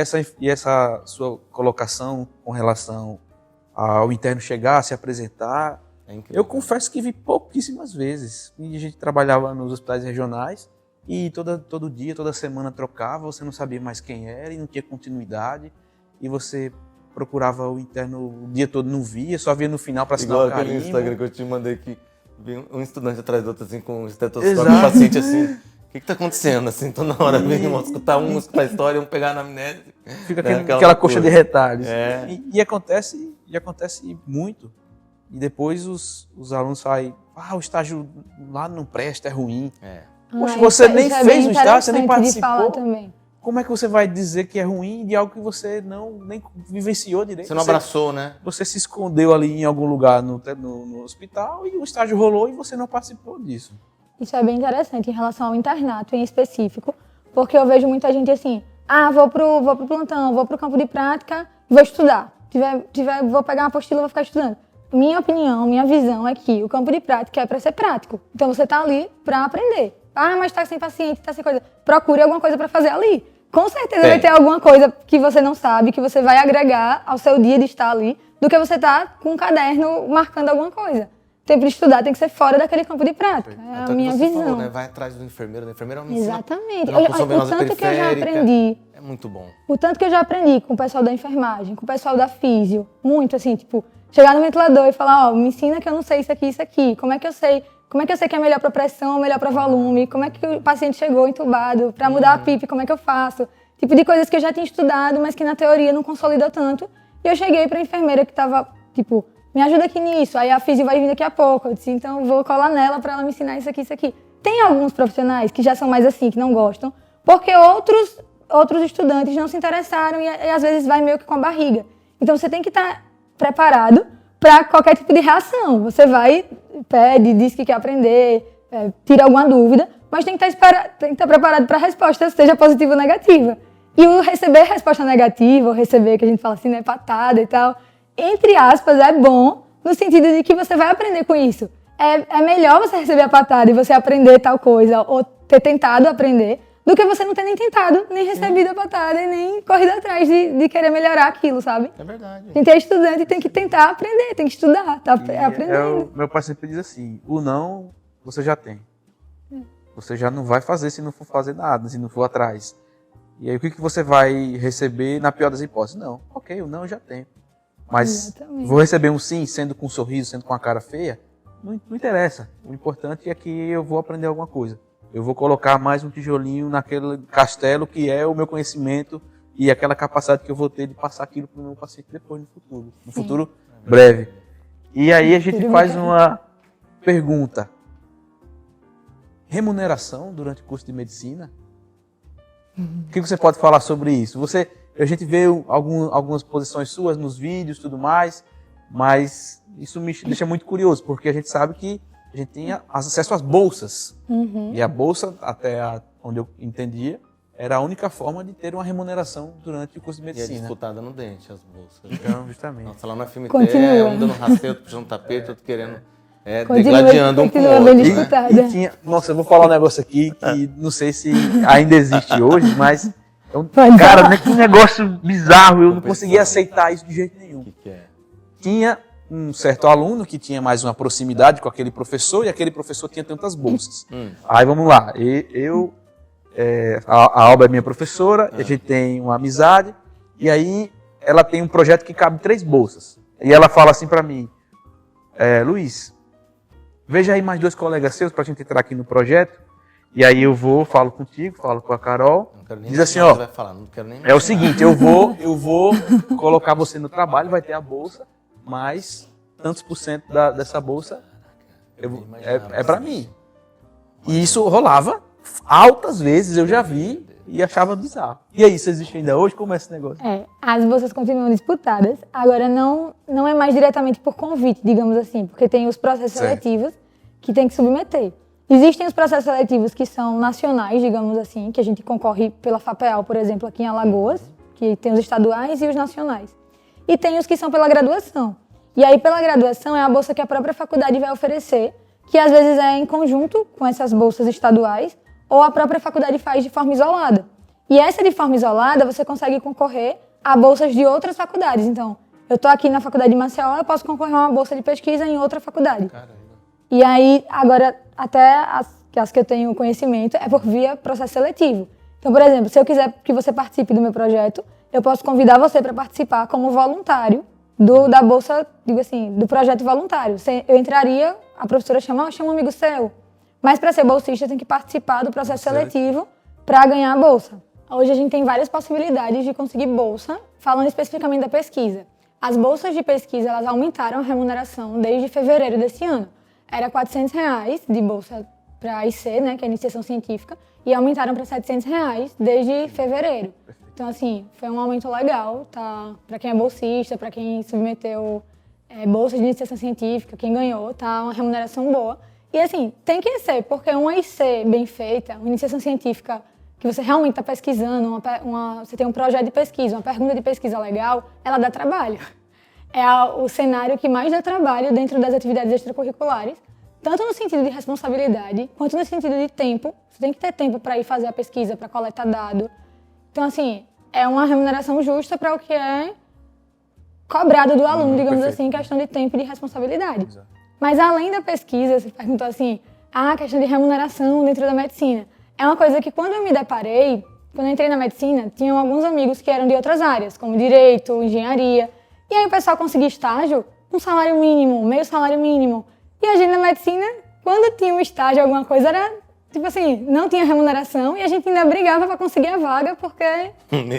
essa sua colocação com relação ao interno chegar, se apresentar, eu confesso que vi pouquíssimas vezes. E a gente trabalhava nos hospitais regionais e todo dia, toda semana trocava, você não sabia mais quem era e não tinha continuidade. E você procurava o interno o dia todo, não via, só via no final para assinar o carimbo. Igual aquele Instagram que eu te mandei que vi um estudante atrás do outro, assim, com um estetoscópio, um paciente assim, o que tá acontecendo? Assim, toda hora vem escutar a história, escutar a anamnese. Fica aquela coxa de retalhos. E acontece muito. E depois os alunos falam, o estágio lá não presta, é ruim. Poxa, você nem fez o estágio, você nem participou. Como é que você vai dizer que é ruim de algo que você nem vivenciou direito? Você não abraçou, né? Você se escondeu ali em algum lugar no hospital e o estágio rolou e você não participou disso. Isso é bem interessante em relação ao internato em específico, porque eu vejo muita gente assim, vou pro plantão, vou pro campo de prática vou estudar. Vou pegar uma apostila e vou ficar estudando. Minha opinião, minha visão é que o campo de prática é para ser prático. Então você está ali para aprender. Ah, mas está sem paciente, está sem coisa. Procure alguma coisa para fazer ali. Com certeza vai ter alguma coisa que você não sabe, que você vai agregar ao seu dia de estar ali, do que você tá com um caderno marcando alguma coisa. O tempo de estudar tem que ser fora daquele campo de prática. É a minha visão. Falou, né? Vai atrás do enfermeiro. O enfermeiro é uma Exatamente. o tanto que eu já aprendi. É muito bom. O tanto que eu já aprendi com o pessoal da enfermagem, com o pessoal da físio. Muito assim, tipo, chegar no ventilador e falar, ó, me ensina que eu não sei isso aqui. Como é que eu sei que é melhor para pressão, melhor para volume? Como é que o paciente chegou entubado? Para mudar a PIP, como é que eu faço? Tipo de coisas que eu já tinha estudado, mas que na teoria não consolidou tanto. E eu cheguei para a enfermeira que tava, tipo, me ajuda aqui nisso. Aí a físio vai vir daqui a pouco. Eu disse, então vou colar nela para ela me ensinar isso aqui. Tem alguns profissionais que já são mais assim, que não gostam, porque outros estudantes não se interessaram e às vezes vai meio que com a barriga. Então você tem que estar preparado para qualquer tipo de reação. Você vai, pede, diz que quer aprender, tira alguma dúvida, mas tem que estar preparado para a resposta, seja positiva ou negativa. E o receber resposta negativa, ou receber, que a gente fala assim, né, patada e tal, entre aspas, é bom no sentido de que você vai aprender com isso. É melhor você receber a patada e você aprender tal coisa, ou ter tentado aprender, do que você não ter nem tentado, nem recebido a patada e nem corrido atrás de querer melhorar aquilo, sabe? É verdade. Quem é estudante tem que tentar aprender, tem que estudar, tá aprendendo. Meu pai sempre diz assim, o não você já tem. Você já não vai fazer se não for fazer nada, se não for atrás. E aí o que você vai receber na pior das hipóteses? Não, ok, o não eu já tenho. Mas Exatamente. vou receber um sim, sendo com um sorriso, sendo com a cara feia? Não interessa. O importante é que eu vou aprender alguma coisa. Eu vou colocar mais um tijolinho naquele castelo que é o meu conhecimento e aquela capacidade que eu vou ter de passar aquilo para o meu paciente depois, no futuro. No futuro breve. E aí a gente faz uma pergunta. Remuneração durante o curso de medicina? O que você pode falar sobre isso? A gente vê algumas posições suas nos vídeos e tudo mais, mas isso me deixa muito curioso, porque a gente sabe que a gente tem acesso às bolsas. E a bolsa, onde eu entendia, era a única forma de ter uma remuneração durante o curso de E é medicina. disputada no dente, as bolsas. Então, justamente. Nossa, lá na FMT, Continua. um dando rasteiro, outro puxando tapete, outro querendo... degladiando um com o continua outro, bem né? disputada. Nossa, eu vou falar um negócio aqui que não sei se ainda existe hoje, mas Pode cara, falar. que negócio bizarro, eu não Competição. conseguia aceitar isso de jeito nenhum. O que é? Tinha um certo aluno que tinha mais uma proximidade com aquele professor e aquele professor tinha tantas bolsas. Aí vamos lá, a Alba é minha professora, a gente tem uma amizade e aí ela tem um projeto que cabe 3 bolsas. E ela fala assim pra mim, Luiz, veja aí mais 2 colegas seus pra gente entrar aqui no projeto. E aí eu falo contigo, falo com a Carol, Não quero nem diz assim, imaginar o ó, que você vai falar, não quero nem é o imaginar. seguinte, eu vou colocar você no trabalho, vai ter a bolsa, mas tantos por cento dessa bolsa é para mim. E isso rolava altas vezes, eu já vi e achava bizarro. E aí, isso existe ainda hoje? Como é esse negócio? As bolsas continuam disputadas, agora não é mais diretamente por convite, digamos assim, porque tem os processos seletivos que tem que submeter. Existem os processos seletivos que são nacionais, digamos assim, que a gente concorre pela FAPEAL, por exemplo, aqui em Alagoas, que tem os estaduais e os nacionais. E tem os que são pela graduação. E aí, pela graduação, é a bolsa que a própria faculdade vai oferecer, que às vezes é em conjunto com essas bolsas estaduais, ou a própria faculdade faz de forma isolada. E essa de forma isolada, você consegue concorrer a bolsas de outras faculdades. Então, eu estou aqui na faculdade de Maceió, eu posso concorrer a uma bolsa de pesquisa em outra faculdade. Caramba. E aí, agora, até as que eu tenho conhecimento, é por via processo seletivo. Então, por exemplo, se eu quiser que você participe do meu projeto, eu posso convidar você para participar como voluntário da bolsa, digo assim, do projeto voluntário. Eu entraria, a professora chama um amigo seu. Mas para ser bolsista, tem que participar do processo seletivo para ganhar a bolsa. Hoje a gente tem várias possibilidades de conseguir bolsa, falando especificamente da pesquisa. As bolsas de pesquisa, elas aumentaram a remuneração desde fevereiro desse ano. Era R$400 de bolsa para a IC, né, que é a iniciação científica, e aumentaram para R$700 desde fevereiro. Então, assim, foi um aumento legal, tá? Para quem é bolsista, para quem submeteu bolsa de iniciação científica, quem ganhou, tá uma remuneração boa. E, assim, tem que ser, porque uma IC bem feita, uma iniciação científica que você realmente está pesquisando, você tem um projeto de pesquisa, uma pergunta de pesquisa legal, ela dá trabalho. É o cenário que mais dá trabalho dentro das atividades extracurriculares, tanto no sentido de responsabilidade, quanto no sentido de tempo. Você tem que ter tempo para ir fazer a pesquisa, para coletar dado. Então, assim, é uma remuneração justa para o que é cobrado do aluno, digamos assim, em questão de tempo e de responsabilidade. Exato. Mas além da pesquisa, você perguntou assim, a questão de remuneração dentro da medicina. É uma coisa que quando eu me deparei, quando eu entrei na medicina, tinham alguns amigos que eram de outras áreas, como direito, engenharia. E aí o pessoal conseguia estágio com salário mínimo, meio salário mínimo. E a gente na medicina, quando tinha um estágio, alguma coisa, era tipo assim, não tinha remuneração e a gente ainda brigava para conseguir a vaga porque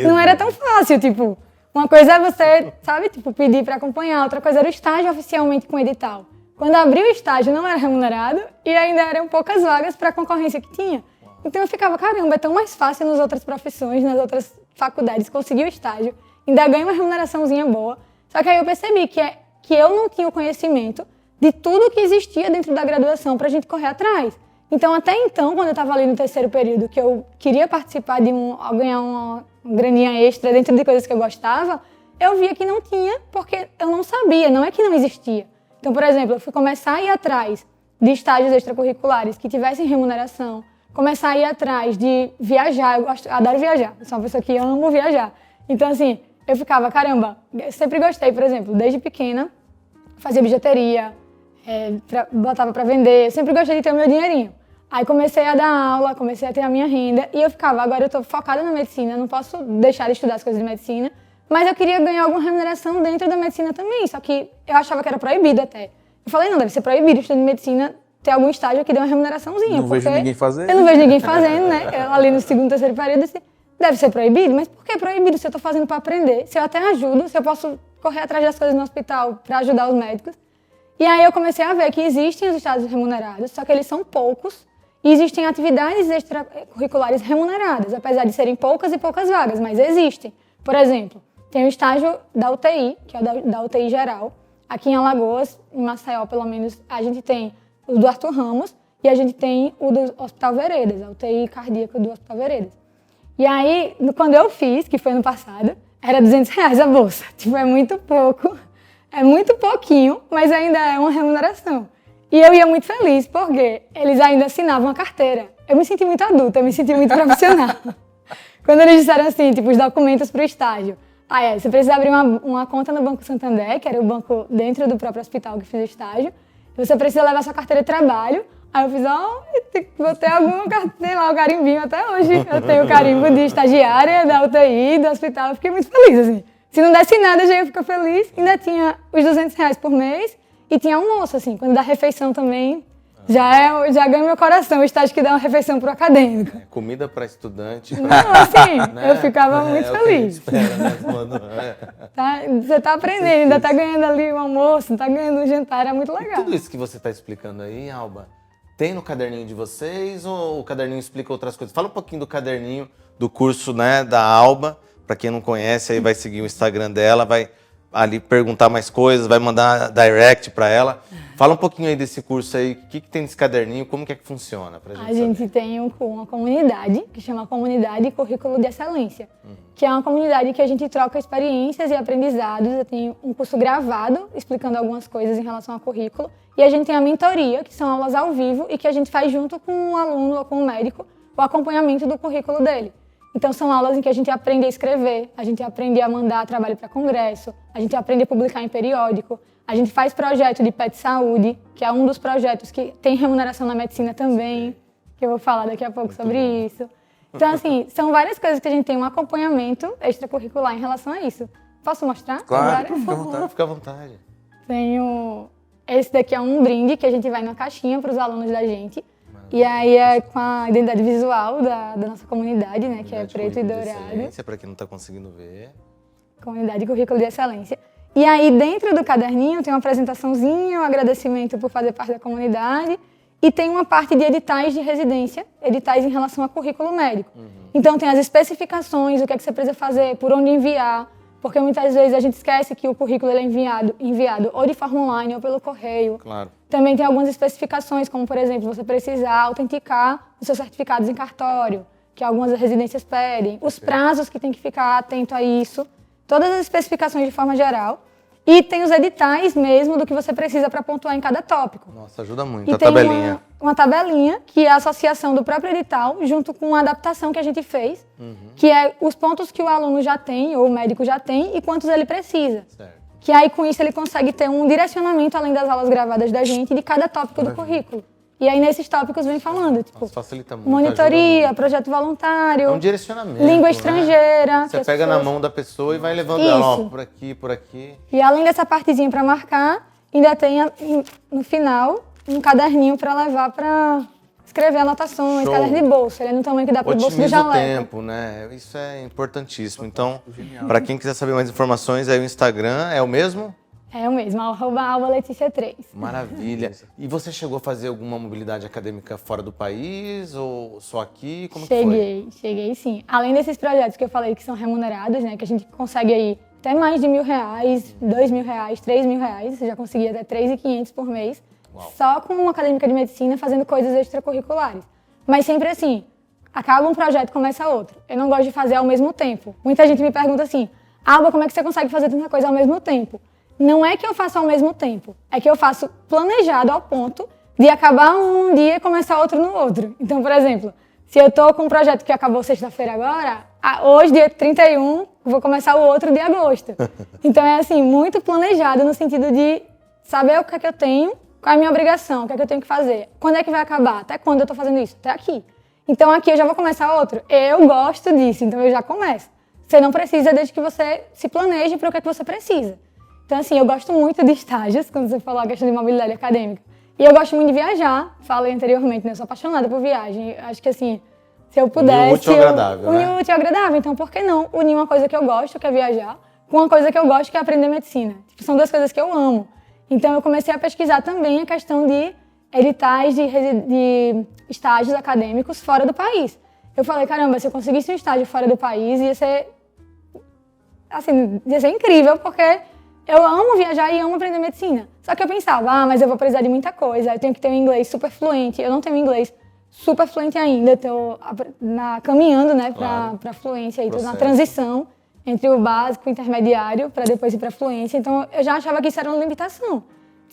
não era tão fácil, tipo. Uma coisa é você, sabe, tipo, pedir para acompanhar, outra coisa era o estágio oficialmente com edital. Quando abriu o estágio não era remunerado e ainda eram poucas vagas para a concorrência que tinha. Então eu ficava, caramba, é tão mais fácil nas outras profissões, nas outras faculdades, conseguir o estágio, ainda ganha uma remuneraçãozinha boa. Só que aí eu percebi que eu não tinha o conhecimento de tudo que existia dentro da graduação para a gente correr atrás. Então, até então, quando eu estava ali no terceiro período, que eu queria participar de ganhar uma graninha extra dentro de coisas que eu gostava, eu via que não tinha, porque eu não sabia, não é que não existia. Então, por exemplo, eu fui começar a ir atrás de estágios extracurriculares que tivessem remuneração, começar a ir atrás de viajar, eu adoro viajar, eu sou uma pessoa que amo viajar. Então, assim, eu ficava, caramba, eu sempre gostei, por exemplo, desde pequena, fazia bijuteria, botava para vender, eu sempre gostei de ter o meu dinheirinho. Aí comecei a dar aula, comecei a ter a minha renda e eu ficava, agora eu estou focada na medicina, não posso deixar de estudar as coisas de medicina, mas eu queria ganhar alguma remuneração dentro da medicina também, só que eu achava que era proibido até. Eu falei, não, deve ser proibido estudar medicina ter algum estágio que dê uma remuneraçãozinha. Não vejo ninguém fazendo. Eu não vejo ninguém fazendo, né? Eu, ali no segundo, terceiro período, eu disse, deve ser proibido, mas por que proibido se eu estou fazendo para aprender? Se eu até ajudo, se eu posso correr atrás das coisas no hospital para ajudar os médicos. E aí eu comecei a ver que existem os estágios remunerados, só que eles são poucos, e existem atividades extracurriculares remuneradas, apesar de serem poucas e poucas vagas, mas existem. Por exemplo, tem o estágio da UTI, que é o da UTI geral. Aqui em Alagoas, em Maceió, pelo menos, a gente tem o do Arthur Ramos e a gente tem o do Hospital Veredas, a UTI cardíaca do Hospital Veredas. E aí, quando eu fiz, que foi ano passado, era R$200 a bolsa. Tipo, é muito pouco, é muito pouquinho, mas ainda é uma remuneração. E eu ia muito feliz, porque eles ainda assinavam a carteira. Eu me senti muito adulta, eu me senti muito profissional. Quando eles disseram assim, tipo, os documentos para o estágio. Você precisa abrir uma conta no Banco Santander, que era o banco dentro do próprio hospital que fiz o estágio. Você precisa levar sua carteira de trabalho. Aí eu fiz, vou ter alguma carteira, sei lá, o carimbinho até hoje. Eu tenho o carimbo de estagiária da UTI, do hospital. Eu fiquei muito feliz, assim. Se não desse nada, eu já ia ficar feliz. Ainda tinha os R$200 por mês e tinha almoço, assim. Quando dá refeição também, já ganha meu coração. O estágio que dá uma refeição pro acadêmico. Comida para estudante. Não, assim, né? Eu ficava muito feliz. Espera, né? Quando, Você tá aprendendo, ainda tá ganhando ali o almoço, tá ganhando o jantar, é muito legal. Tudo isso que você tá explicando aí, Alba, tem no caderninho de vocês ou o caderninho explica outras coisas? Fala um pouquinho do caderninho do curso, né, da Alba. Para quem não conhece, aí vai seguir o Instagram dela, vai ali perguntar mais coisas, vai mandar direct para ela. Fala um pouquinho aí desse curso aí, o que tem nesse caderninho, como que é que funciona pra gente A gente tem uma comunidade, que chama Comunidade Currículo de Excelência, que é uma comunidade que a gente troca experiências e aprendizados. Eu tenho um curso gravado, explicando algumas coisas em relação ao currículo, e a gente tem a mentoria, que são aulas ao vivo, e que a gente faz junto com o aluno ou com o médico, o acompanhamento do currículo dele. Então, são aulas em que a gente aprende a escrever, a gente aprende a mandar trabalho para congresso, a gente aprende a publicar em periódico, a gente faz projeto de pet saúde, que é um dos projetos que tem remuneração na medicina também, que eu vou falar daqui a pouco sobre isso. Então, assim, são várias coisas que a gente tem um acompanhamento extracurricular em relação a isso. Posso mostrar? Claro, fica à vontade. Fica à vontade. Esse daqui é um brinde que a gente vai na caixinha para os alunos da gente. E aí é com a identidade visual da nossa comunidade, né, que é preto e dourado. Para quem não está conseguindo ver. Comunidade Currículo de Excelência. E aí dentro do caderninho tem uma apresentaçãozinha, um agradecimento por fazer parte da comunidade e tem uma parte de editais de residência, editais em relação a currículo médico. Então tem as especificações, o que é que você precisa fazer, por onde enviar, porque muitas vezes a gente esquece que o currículo ele é enviado ou de forma online ou pelo correio. Claro. Também tem algumas especificações, como, por exemplo, você precisar autenticar os seus certificados em cartório. que algumas residências pedem, os prazos que tem que ficar atento a isso, todas as especificações de forma geral. E tem os editais mesmo do que você precisa para pontuar em cada tópico. Nossa, ajuda muito E a tem tabelinha. uma tabelinha, que é a associação do próprio edital, junto com a adaptação que a gente fez, que é os pontos que o aluno já tem, ou o médico já tem, e quantos ele precisa. Certo. Que aí, com isso, ele consegue ter um direcionamento, além das aulas gravadas da gente, de cada tópico do currículo. E aí, nesses tópicos, vem falando, tipo, Nossa, facilita muito. monitoria, ajuda muito. projeto voluntário, É um direcionamento. língua né? estrangeira. Você que as pega na pessoas- mão da pessoa e vai levando ela, ó, Isso. por aqui, por aqui. E além dessa partezinha para marcar, ainda tem no final um caderninho para levar para escrever anotações, Show. caderno de bolsa. Ele é no tamanho que dá para o bolso do Otimiza o jaleco. tempo, né? Isso é importantíssimo. Então, para quem quiser saber mais informações, aí o Instagram é o mesmo? É o mesmo, @AlvaLeticia3. Maravilha. E você chegou a fazer alguma mobilidade acadêmica fora do país ou só aqui? Como que foi? Cheguei sim. Além desses projetos que eu falei que são remunerados, né, que a gente consegue aí até mais de R$ 1.000, R$ 2.000, R$ 3.000, você já conseguia até 3.500 por mês, Uau. só com uma acadêmica de medicina fazendo coisas extracurriculares. Mas sempre assim, acaba um projeto, começa outro. Eu não gosto de fazer ao mesmo tempo. Muita gente me pergunta assim, Alba, como é que você consegue fazer tanta coisa ao mesmo tempo? Não é que eu faço ao mesmo tempo, é que eu faço planejado ao ponto de acabar um dia e começar outro no outro. Então, por exemplo, se eu tô com um projeto que acabou sexta-feira agora, hoje, dia 31, vou começar o outro de agosto. Então, é assim, muito planejado no sentido de saber o que é que eu tenho, qual é a minha obrigação, o que é que eu tenho que fazer, quando é que vai acabar, até quando eu tô fazendo isso, até aqui. Então, aqui eu já vou começar outro. Eu gosto disso, então eu já começo. Você não precisa desde que você se planeje para o que é que você precisa. Então, assim, eu gosto muito de estágios, quando você falou a questão de mobilidade acadêmica. E eu gosto muito de viajar, falei anteriormente, né? Eu sou apaixonada por viagem. Eu acho que, assim, se eu pudesse... Unir o útil ao agradável, né? Unir o útil ao agradável. Então, por que não unir uma coisa que eu gosto, que é viajar, com uma coisa que eu gosto, que é aprender medicina? Tipo, são duas coisas que eu amo. Então, eu comecei a pesquisar também a questão de editais de estágios acadêmicos fora do país. Eu falei, caramba, se eu conseguisse um estágio fora do país, ia ser incrível, porque eu amo viajar e amo aprender medicina. Só que eu pensava, mas eu vou precisar de muita coisa, eu tenho que ter um inglês super fluente. Eu não tenho inglês super fluente ainda, estou caminhando, né, para fluência, estou na transição entre o básico e o intermediário, para depois ir para fluência. Então, eu já achava que isso era uma limitação.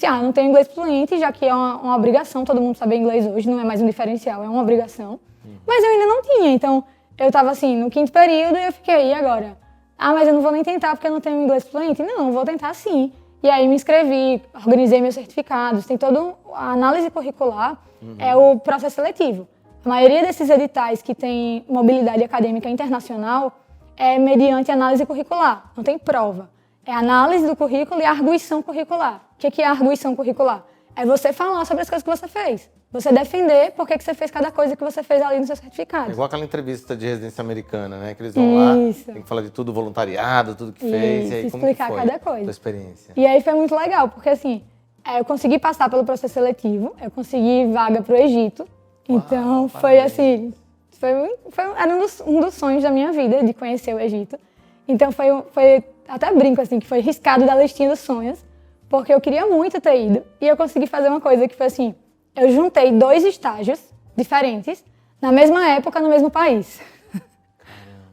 Não tenho inglês fluente, já que é uma obrigação, todo mundo saber inglês hoje, não é mais um diferencial, é uma obrigação. Mas eu ainda não tinha, então eu estava assim, no 5º período e eu fiquei, e agora? Mas eu não vou nem tentar porque eu não tenho inglês fluente. Não, vou tentar sim. E aí me inscrevi, organizei meus certificados, tem toda a análise curricular, é o processo seletivo. A maioria desses editais que tem mobilidade acadêmica internacional é mediante análise curricular, não tem prova. É análise do currículo e arguição curricular. O que é a arguição curricular? É você falar sobre as coisas que você fez. Você defender por que você fez cada coisa que você fez ali no seu certificado. É igual aquela entrevista de residência americana, né? Que eles vão lá, tem que falar de tudo voluntariado, tudo que fez. E aí, como explicar que foi cada coisa. Sua experiência? E aí foi muito legal, porque assim, eu consegui passar pelo processo seletivo, eu consegui vaga para o Egito. Então foi assim, era um dos sonhos da minha vida, de conhecer o Egito. Então foi até brinco assim, que foi riscado da listinha dos sonhos, porque eu queria muito ter ido. E eu consegui fazer uma coisa que foi assim, eu juntei 2 estágios diferentes, na mesma época, no mesmo país.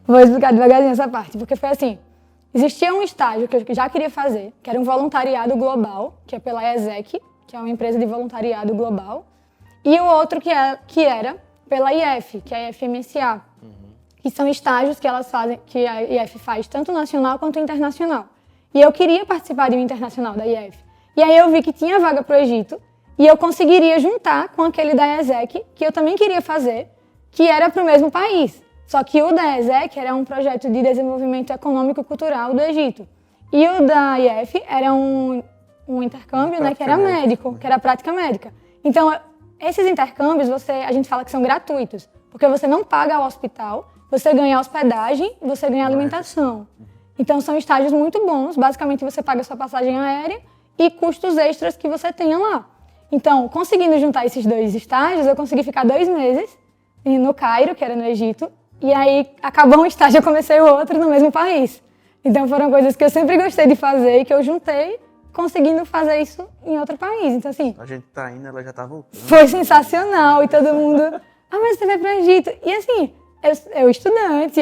Vou explicar devagarzinho essa parte, porque foi assim, existia um estágio que eu já queria fazer, que era um voluntariado global, que é pela ESEC, que é uma empresa de voluntariado global, e o outro que era pela IF, que é a IFMSA, que são estágios que elas fazem, que a IF faz tanto nacional quanto internacional. E eu queria participar de um internacional da IF. E aí eu vi que tinha vaga para o Egito, e eu conseguiria juntar com aquele da ESEC, que eu também queria fazer, que era para o mesmo país. Só que o da ESEC era um projeto de desenvolvimento econômico e cultural do Egito. E o da IF era um intercâmbio, né, que era médico, que era prática médica. Então, esses intercâmbios, a gente fala que são gratuitos, porque você não paga ao hospital, você ganha hospedagem, você ganha alimentação. Então, são estágios muito bons. Basicamente, você paga a sua passagem aérea e custos extras que você tenha lá. Então, conseguindo juntar esses 2 estágios, eu consegui ficar 2 meses no Cairo, que era no Egito, e aí acabou um estágio, eu comecei o outro no mesmo país. Então, foram coisas que eu sempre gostei de fazer e que eu juntei, conseguindo fazer isso em outro país. Então, assim... A gente tá indo, ela já tá voltando. Foi sensacional e todo mundo... mas você vai pro Egito. E assim, eu estudante,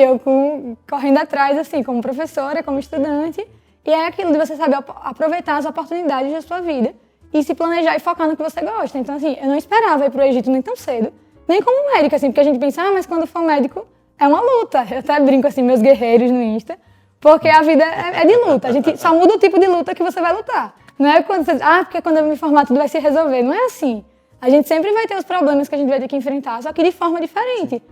correndo atrás, assim, como professora, como estudante. E é aquilo de você saber aproveitar as oportunidades da sua vida e se planejar e focar no que você gosta. Então, assim, eu não esperava ir pro Egito nem tão cedo, nem como médica, assim, porque a gente pensa, mas quando for médico é uma luta. Eu até brinco, assim, meus guerreiros no Insta, porque a vida é de luta. A gente só muda o tipo de luta que você vai lutar. Não é quando você diz, porque quando eu me formar tudo vai se resolver. Não é assim. A gente sempre vai ter os problemas que a gente vai ter que enfrentar, só que de forma diferente.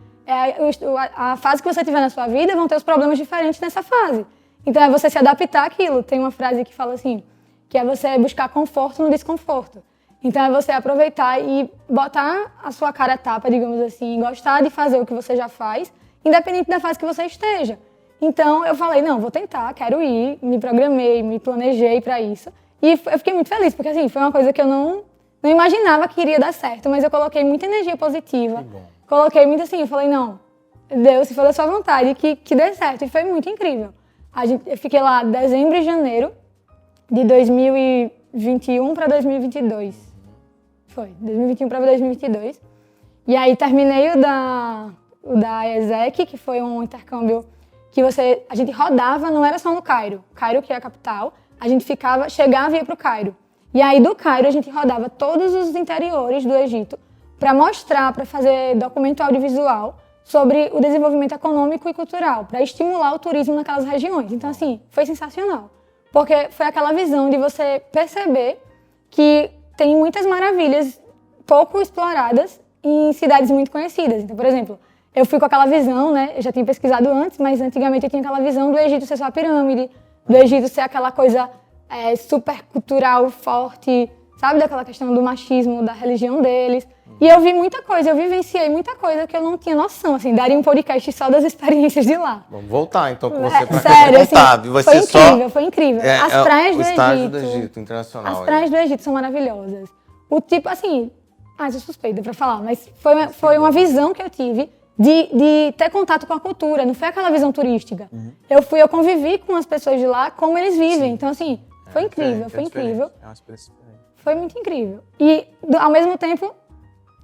A fase que você tiver na sua vida vão ter os problemas diferentes nessa fase. Então é você se adaptar àquilo. Tem uma frase que fala assim, que é você buscar conforto no desconforto. Então é você aproveitar e botar a sua cara a tapa, digamos assim, gostar de fazer o que você já faz, independente da fase que você esteja. Então eu falei, não, vou tentar, quero ir, me programei, me planejei para isso. E eu fiquei muito feliz, porque assim, foi uma coisa que eu não imaginava que iria dar certo, mas eu coloquei muita energia positiva. Coloquei muito assim, eu falei, não, Deus, se for da sua vontade, que dê certo. E foi muito incrível. Eu fiquei lá dezembro e janeiro de 2021 para 2022. Foi, 2021 para 2022. E aí terminei o da ESEC, que foi um intercâmbio que a gente rodava, não era só no Cairo. Cairo, que é a capital, a gente chegava e ia para o Cairo. E aí do Cairo a gente rodava todos os interiores do Egito para mostrar, para fazer documento audiovisual sobre o desenvolvimento econômico e cultural, para estimular o turismo naquelas regiões. Então, assim, foi sensacional. Porque foi aquela visão de você perceber que tem muitas maravilhas pouco exploradas em cidades muito conhecidas. Então, por exemplo, eu fui com aquela visão, né? Eu já tinha pesquisado antes, mas antigamente eu tinha aquela visão do Egito ser só a pirâmide, do Egito ser aquela coisa super cultural, forte, sabe? Daquela questão do machismo, da religião deles. E eu vi muita coisa, eu vivenciei muita coisa que eu não tinha noção, assim, daria um podcast só das experiências de lá. Vamos voltar então com você para sério, contar. Assim, foi incrível, foi incrível. As praias do Egito. O estágio do Egito internacional. As praias do Egito são maravilhosas. O tipo, assim, eu sou suspeita para falar, mas foi uma visão que eu tive de ter contato com a cultura, não foi aquela visão turística. Eu convivi com as pessoas de lá, como eles vivem. Então, assim, foi incrível, foi incrível. É uma experiência diferente. Foi muito incrível. E, ao mesmo tempo,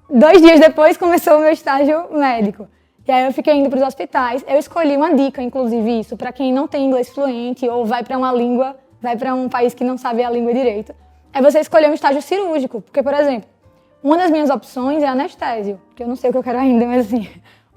2 dias depois começou o meu estágio médico. E aí eu fiquei indo para os hospitais. Eu escolhi uma dica, inclusive, isso, para quem não tem inglês fluente ou vai para um país que não sabe a língua direito. É você escolher um estágio cirúrgico. Porque, por exemplo, uma das minhas opções é anestésio, que eu não sei o que eu quero ainda, mas assim,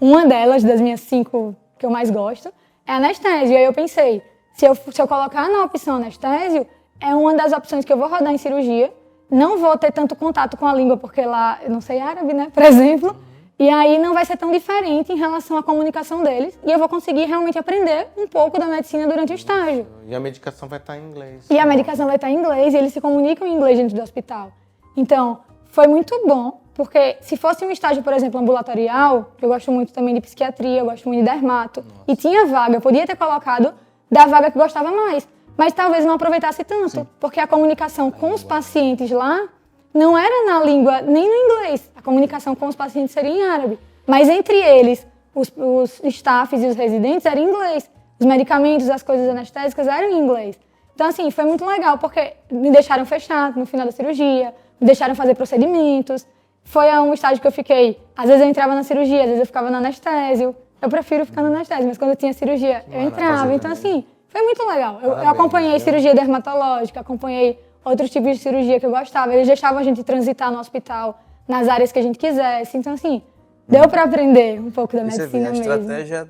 uma delas, das minhas 5 que eu mais gosto, é anestésio. E aí eu pensei, se eu colocar na opção anestésio, é uma das opções que eu vou rodar em cirurgia. Não vou ter tanto contato com a língua, porque lá eu não sei árabe, né, por exemplo. E aí não vai ser tão diferente em relação à comunicação deles. E eu vou conseguir realmente aprender um pouco da medicina durante o estágio. E a medicação vai estar em inglês. E a medicação vai estar em inglês e eles se comunicam em inglês dentro do hospital. Então, foi muito bom, porque se fosse um estágio, por exemplo, ambulatorial, eu gosto muito também de psiquiatria, eu gosto muito de dermato, e tinha vaga, eu podia ter colocado da vaga que gostava mais. Mas talvez não aproveitasse tanto, porque a comunicação com os pacientes lá não era na língua, nem no inglês. A comunicação com os pacientes seria em árabe. Mas entre eles, os staffs e os residentes eram em inglês. Os medicamentos, as coisas anestésicas eram em inglês. Então, assim, foi muito legal, porque me deixaram fechar no final da cirurgia, me deixaram fazer procedimentos. Foi um estágio que eu fiquei, às vezes eu entrava na cirurgia, às vezes eu ficava no anestésio. Eu prefiro ficar no anestésio, mas quando eu tinha cirurgia, eu entrava. Então, assim, foi muito legal. Eu acompanhei cirurgia dermatológica, acompanhei outros tipos de cirurgia que eu gostava. Eles deixavam a gente transitar no hospital, nas áreas que a gente quisesse. Então, assim, deu para aprender um pouco da medicina mesmo. A estratégia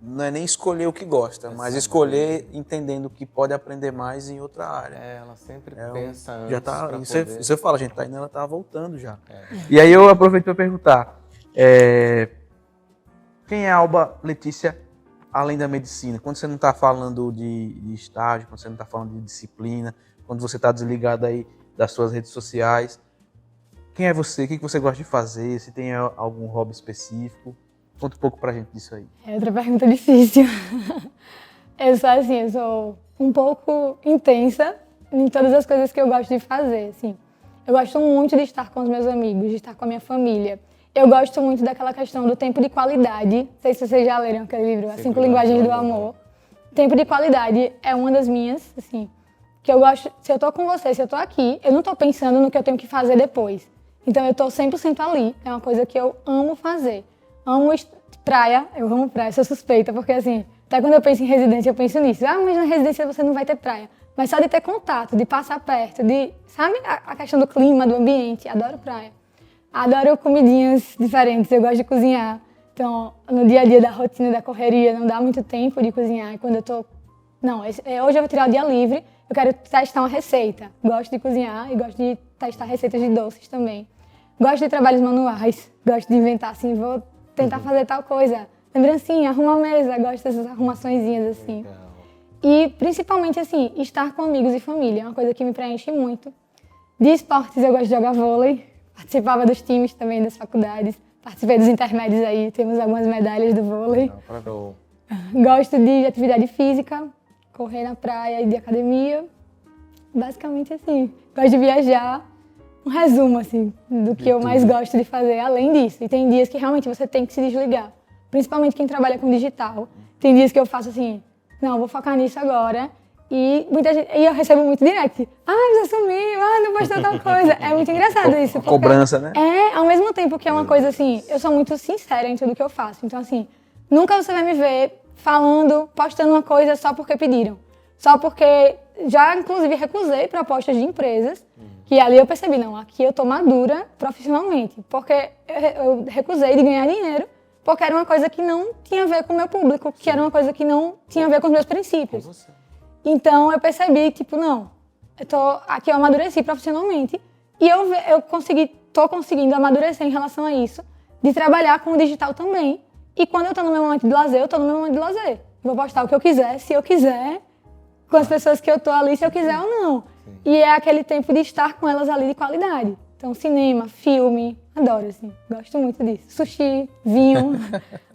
não é nem escolher o que gosta, mas escolher entendendo que pode aprender mais em outra área. Ela sempre pensa antes. Já tá, você fala, gente, ainda ela tá voltando já. E aí eu aproveito para perguntar, quem é a Alba Letícia além da medicina? Quando você não está falando de estágio, quando você não está falando de disciplina, quando você está desligado aí das suas redes sociais, quem é você? O que você gosta de fazer? Se tem algum hobby específico? Conta um pouco pra gente disso aí. É outra pergunta difícil. Eu sou um pouco intensa em todas as coisas que eu gosto de fazer, assim. Eu gosto muito de estar com os meus amigos, de estar com a minha família. Eu gosto muito daquela questão do tempo de qualidade. Não sei se vocês já leram aquele livro, As 5 Linguagens do Amor. Tempo de qualidade é uma das minhas, assim, que eu gosto. Se eu tô com você, se eu tô aqui, eu não tô pensando no que eu tenho que fazer depois. Então eu tô 100% ali. É uma coisa que eu amo fazer. Amo Praia, eu amo praia, sou suspeita, porque assim, até quando eu penso em residência, eu penso nisso. Ah, mas na residência você não vai ter praia. Mas só de ter contato, de passar perto, sabe, a questão do clima, do ambiente, adoro praia. Adoro comidinhas diferentes, eu gosto de cozinhar. Então, no dia a dia da rotina, da correria, não dá muito tempo de cozinhar. E quando eu tô... Não, hoje eu vou tirar o dia livre, eu quero testar uma receita. Gosto de cozinhar e gosto de testar receitas de doces também. Gosto de trabalhos manuais, gosto de inventar assim, vou tentar fazer tal coisa. Lembrancinha, arruma a mesa, gosto dessas arrumaçõezinhas assim. Legal. E principalmente assim, estar com amigos e família, é uma coisa que me preenche muito. De esportes eu gosto de jogar vôlei, participava dos times também das faculdades, participei dos intermédios aí, temos algumas medalhas do vôlei. Show. Gosto de atividade física, correr na praia e de academia. Basicamente assim, gosto de viajar. Um resumo assim do que eu mais gosto de fazer além disso. E tem dias que realmente você tem que se desligar, principalmente quem trabalha com digital. Tem dias que eu faço assim, não, vou focar nisso agora. E muita gente, e eu recebo muito direct. Ah, você sumiu, não postou tal coisa. É muito engraçado isso. Porque Cobrança, né? ao mesmo tempo que é uma coisa assim, eu sou muito sincera em tudo que eu faço. Então assim, nunca você vai me ver falando, postando uma coisa só porque pediram. Só porque já, inclusive, recusei propostas de empresas, que ali eu percebi, não, aqui eu tô madura profissionalmente. Porque eu recusei de ganhar dinheiro, porque era uma coisa que não tinha a ver com o meu público, que era uma coisa que não tinha a ver com os meus princípios. Então eu percebi, tipo, não, aqui eu amadureci profissionalmente e tô conseguindo amadurecer em relação a isso, de trabalhar com o digital também. E quando eu tô no meu momento de lazer, eu tô no meu momento de lazer. Vou postar o que eu quiser, se eu quiser, com as pessoas que eu tô ali, se eu quiser ou não. E é aquele tempo de estar com elas ali de qualidade. Então, cinema, filme, adoro, assim, gosto muito disso. Sushi, vinho,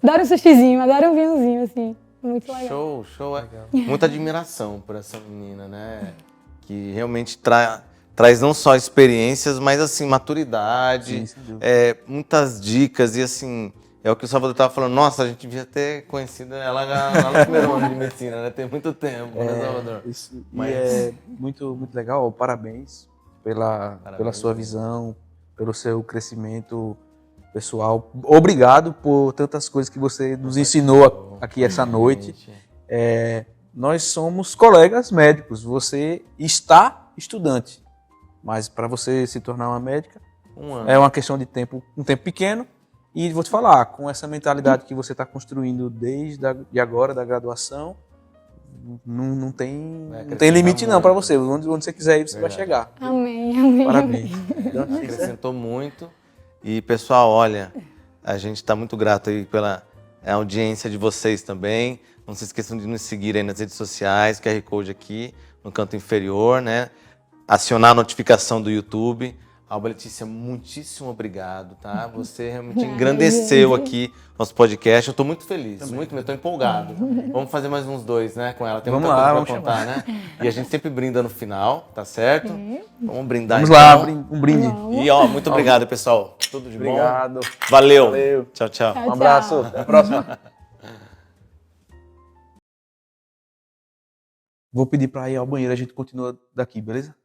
adoro um sushizinho, adoro um vinhozinho, assim, muito legal. Show. Muita admiração por essa menina, né? Que realmente traz não só experiências, mas, assim, maturidade, muitas dicas e, assim... É o que o Salvador estava falando, nossa, a gente devia ter conhecido ela lá no primeiro ano de medicina, né? Tem muito tempo, né, Salvador? Mas é muito, muito legal, parabéns pela sua visão, pelo seu crescimento pessoal. Obrigado por tantas coisas que você nos ensinou aqui essa noite. Nós somos colegas médicos, você está estudante, mas para você se tornar uma médica, é uma questão de tempo, um tempo pequeno. E vou te falar, com essa mentalidade que você está construindo desde agora, da graduação, não tem limite não para você. Onde você quiser ir, você vai chegar. Amém. Parabéns. Acrescentou muito. E, pessoal, olha, a gente está muito grato aí pela audiência de vocês também. Não se esqueçam de nos seguir aí nas redes sociais, QR Code aqui no canto inferior, né? Acionar a notificação do YouTube. Alba Letícia, muitíssimo obrigado, tá? Você realmente engrandeceu aqui nosso podcast. Eu estou muito feliz, eu estou empolgado. Vamos fazer mais uns 2, né, com ela. Tem muita coisa para contar, né? E a gente sempre brinda no final, tá certo? Vamos brindar Vamos então. lá, um brinde. E, ó, muito obrigado, pessoal. Tudo de bom. Obrigado. Valeu. Tchau. Um abraço. Até a próxima. Vou pedir para ir ao banheiro, a gente continua daqui, beleza?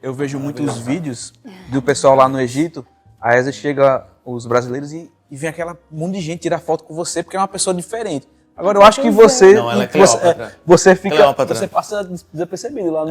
Eu vejo muitos vídeos do pessoal lá no Egito, aí às vezes chega os brasileiros e vem aquela monte de gente tirar foto com você, porque é uma pessoa diferente. Agora eu acho que você, Não, ela é Cleópatra. você fica, Cleópatra. você passa desapercebido lá no